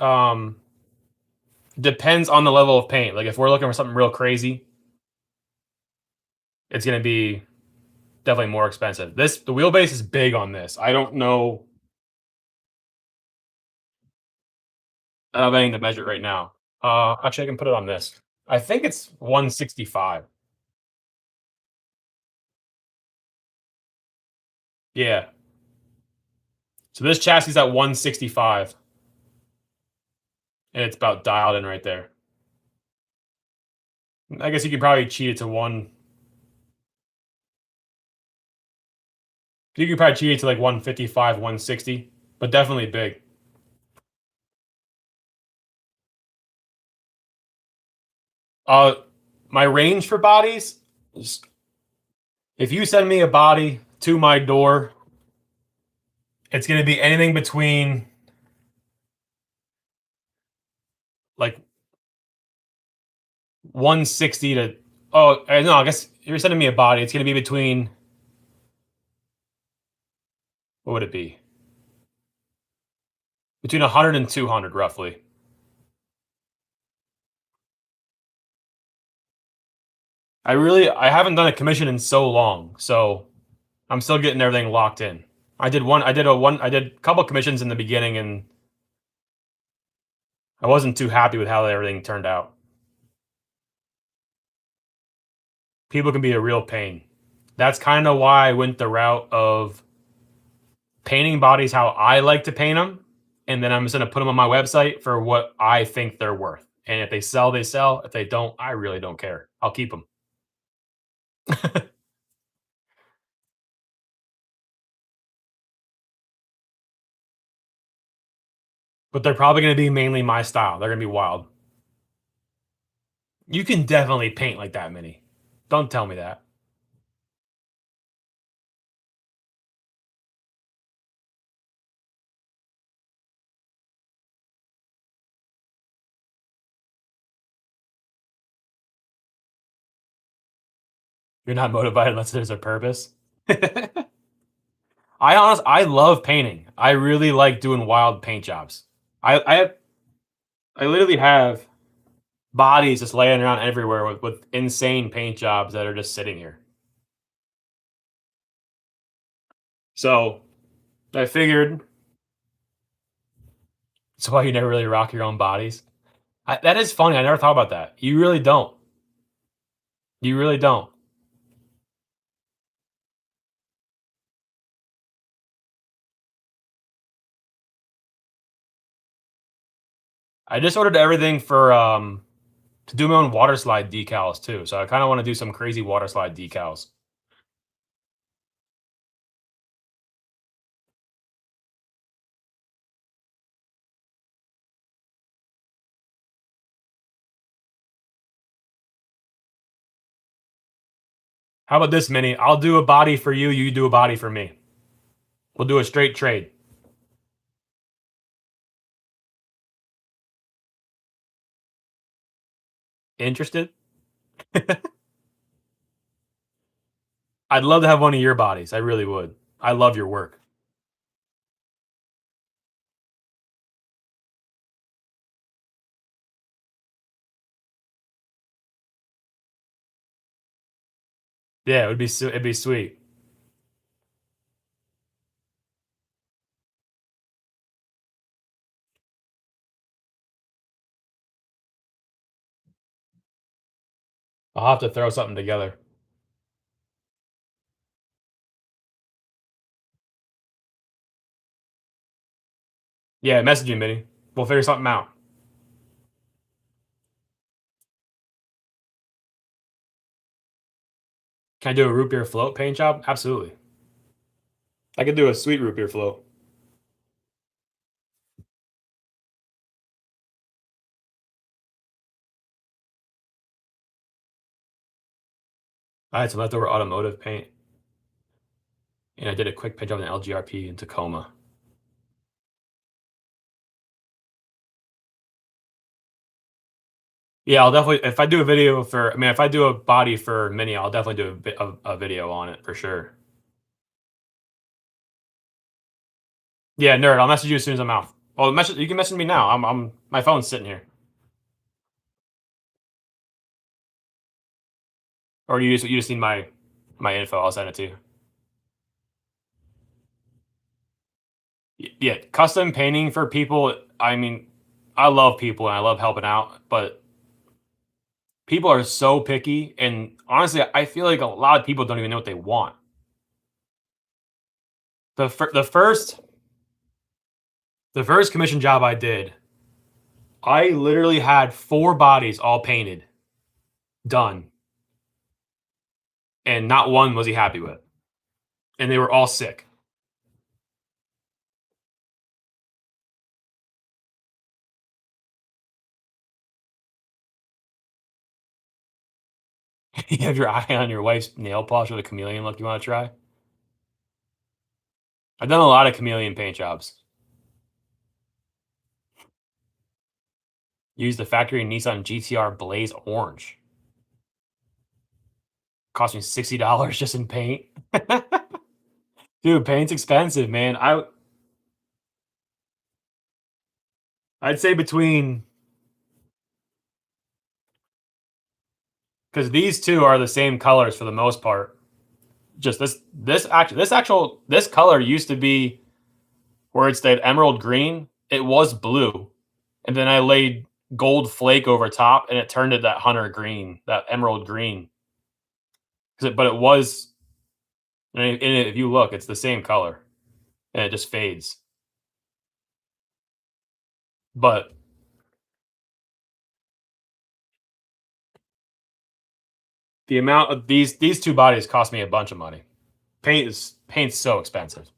S1: depends on the level of paint. Like if we're looking for something real crazy, it's gonna be definitely more expensive. The wheelbase is big on this. I don't know. I don't have anything to measure it right now. Actually, I can put it on this. I think it's 165. Yeah. So this chassis is at 165, and it's about dialed in right there. I guess you could probably cheat it to one. You could probably cheat it to like 155, 160, but definitely big. My range for bodies, if you send me a body to my door, it's going to be anything between like 160 to no, I guess if you're sending me a body, it's going to be between, what would it be? Between 100 and 200 roughly. I haven't done a commission in so long, so I'm still getting everything locked in. I did a couple commissions in the beginning, and I wasn't too happy with how everything turned out. People can be a real pain. That's kind of why I went the route of painting bodies how I like to paint them, and then I'm just gonna put them on my website for what I think they're worth. And if they sell, they sell. If they don't, I really don't care. I'll keep them. But they're probably gonna be mainly my style. They're gonna be wild. You can definitely paint like that many. Don't tell me that. You're not motivated unless there's a purpose. I love painting. I really like doing wild paint jobs. I literally have bodies just laying around everywhere with insane paint jobs that are just sitting here. So I figured that's why you never really rock your own bodies. That is funny. I never thought about that. You really don't. You really don't. I just ordered everything for to do my own water slide decals too. So I kind of want to do some crazy water slide decals. How about this, Minnie? I'll do a body for you. You do a body for me. We'll do a straight trade. Interested? I'd love to have one of your bodies. I really would. I love your work. Yeah, it'd be sweet. I'll have to throw something together. Yeah, message you, Minnie. We'll figure something out. Can I do a root beer float paint job? Absolutely. I could do a sweet root beer float. I had some leftover automotive paint, and I did a quick paint job in LGRP in Tacoma. Yeah, I'll definitely if I do a video for I mean, if I do a body for Minnie, I'll definitely do a video on it for sure. Yeah, nerd. I'll message you as soon as I'm out. Oh, message you can message me now. I'm my phone's sitting here. Or you just need my info. I'll send it to you. Yeah, custom painting for people. I mean, I love people and I love helping out, but people are so picky. And honestly, I feel like a lot of people don't even know what they want. The first commission job I did, I literally had 4 bodies all painted, done, and not one was he happy with, and they were all sick. You have your eye on your wife's nail polish with a chameleon look you wanna try? I've done a lot of chameleon paint jobs. Used the factory Nissan GTR Blaze Orange. Cost me $60 just in paint. Dude, paint's expensive, man. I'd say between because these 2 are the same colors for the most part. Just this color used to be where it's that emerald green. It was blue, and then I laid gold flake over top, and it turned it that hunter green, that emerald green. But it was, and if you look, it's the same color, and it just fades. But the amount of these two bodies cost me a bunch of money. Paint's so expensive.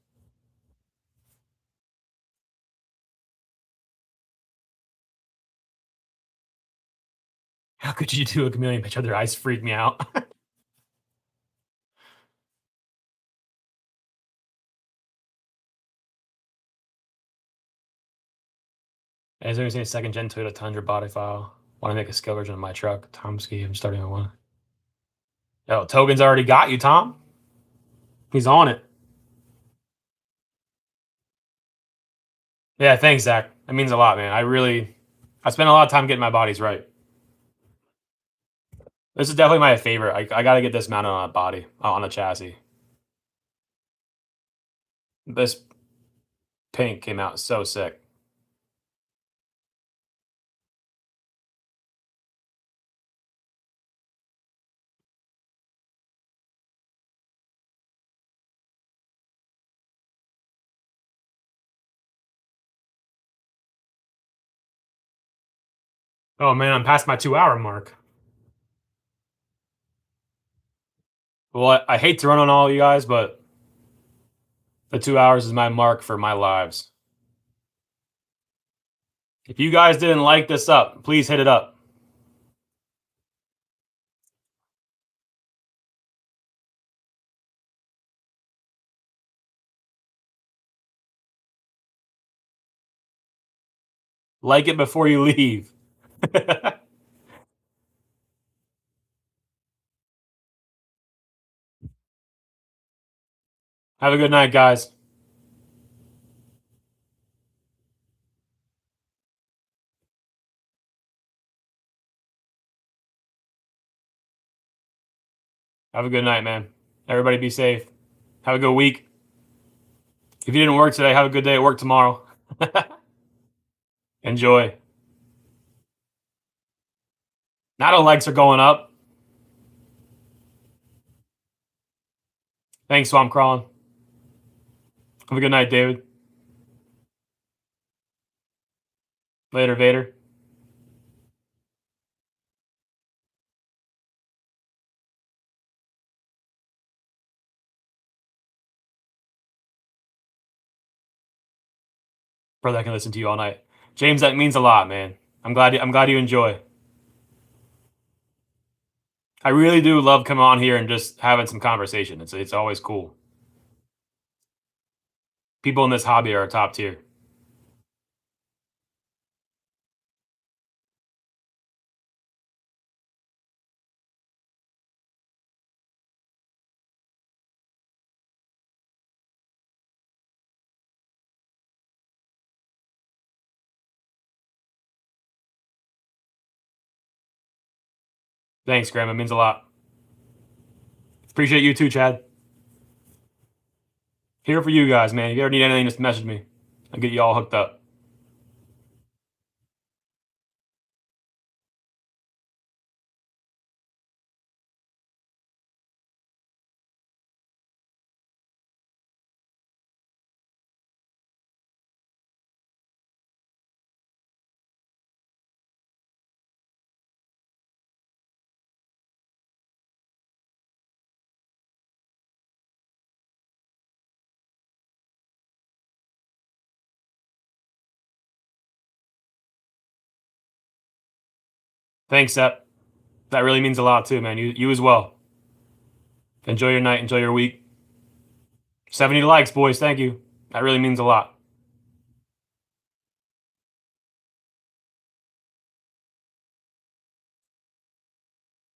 S1: How could you do a chameleon picture? Their eyes freak me out. As soon as a second gen Toyota Tundra body file. Want to make a skill version of my truck. Tom Ski. I'm starting on one. Yo, Togen's already got you, Tom. He's on it. Yeah, thanks, Zach. That means a lot, man. I spend a lot of time getting my bodies right. This is definitely my favorite. I got to get this mounted on a body, on a chassis. This paint came out so sick. Oh man, I'm past my 2 hour mark. Well, I hate to run on all you guys, but the 2 hours is my mark for my lives. If you guys didn't like this up, please hit it up. Like it before you leave. Have a good night, guys. Have a good night, man. Everybody be safe. Have a good week. If you didn't work today, have a good day at work tomorrow. Enjoy. Now the likes are going up. Thanks, Swamp Crawling. Have a good night, David. Later, Vader. Brother, I can listen to you all night. James, that means a lot, man. I'm glad you enjoy. I really do love coming on here and just having some conversation. It's always cool. People in this hobby are top tier. Thanks, Graham. It means a lot. Appreciate you too, Chad. Here for you guys, man. If you ever need anything, just message me. I'll get you all hooked up. Thanks, Sep. That really means a lot too, man. You as well. Enjoy your night. Enjoy your week. 70 likes, boys. Thank you. That really means a lot.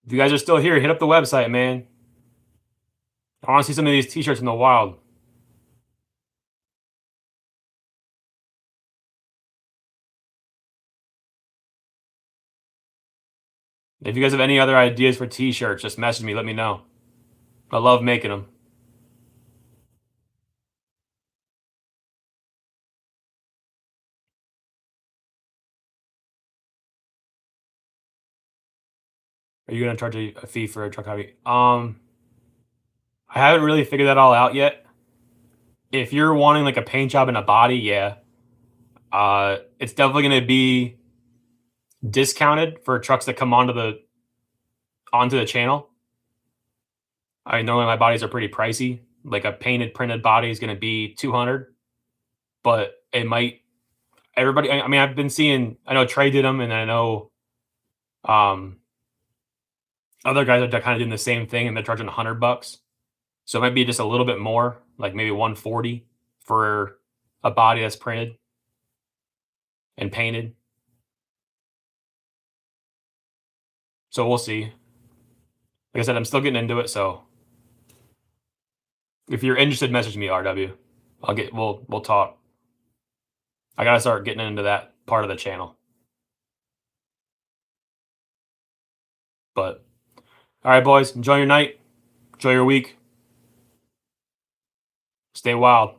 S1: If you guys are still here, hit up the website, man. I want to see some of these t-shirts in the wild. If you guys have any other ideas for t-shirts, just message me. Let me know. I love making them. Are you gonna charge a fee for a truck hobby? I haven't really figured that all out yet. If you're wanting like a paint job and a body, yeah. It's definitely gonna be discounted for trucks that come onto the channel. I mean, normally my bodies are pretty pricey. Like a painted printed body is gonna be 200, but it might everybody. I mean, I've been seeing. I know Trey did them, and I know um other guys are kind of doing the same thing, and they're charging $100. So it might be just a little bit more, like maybe 140 for a body that's printed and painted. So we'll see. Like I said, I'm still getting into it. So if you're interested, message me, RW. We'll talk. I gotta start getting into that part of the channel. But all right, boys, enjoy your night. Enjoy your week. Stay wild.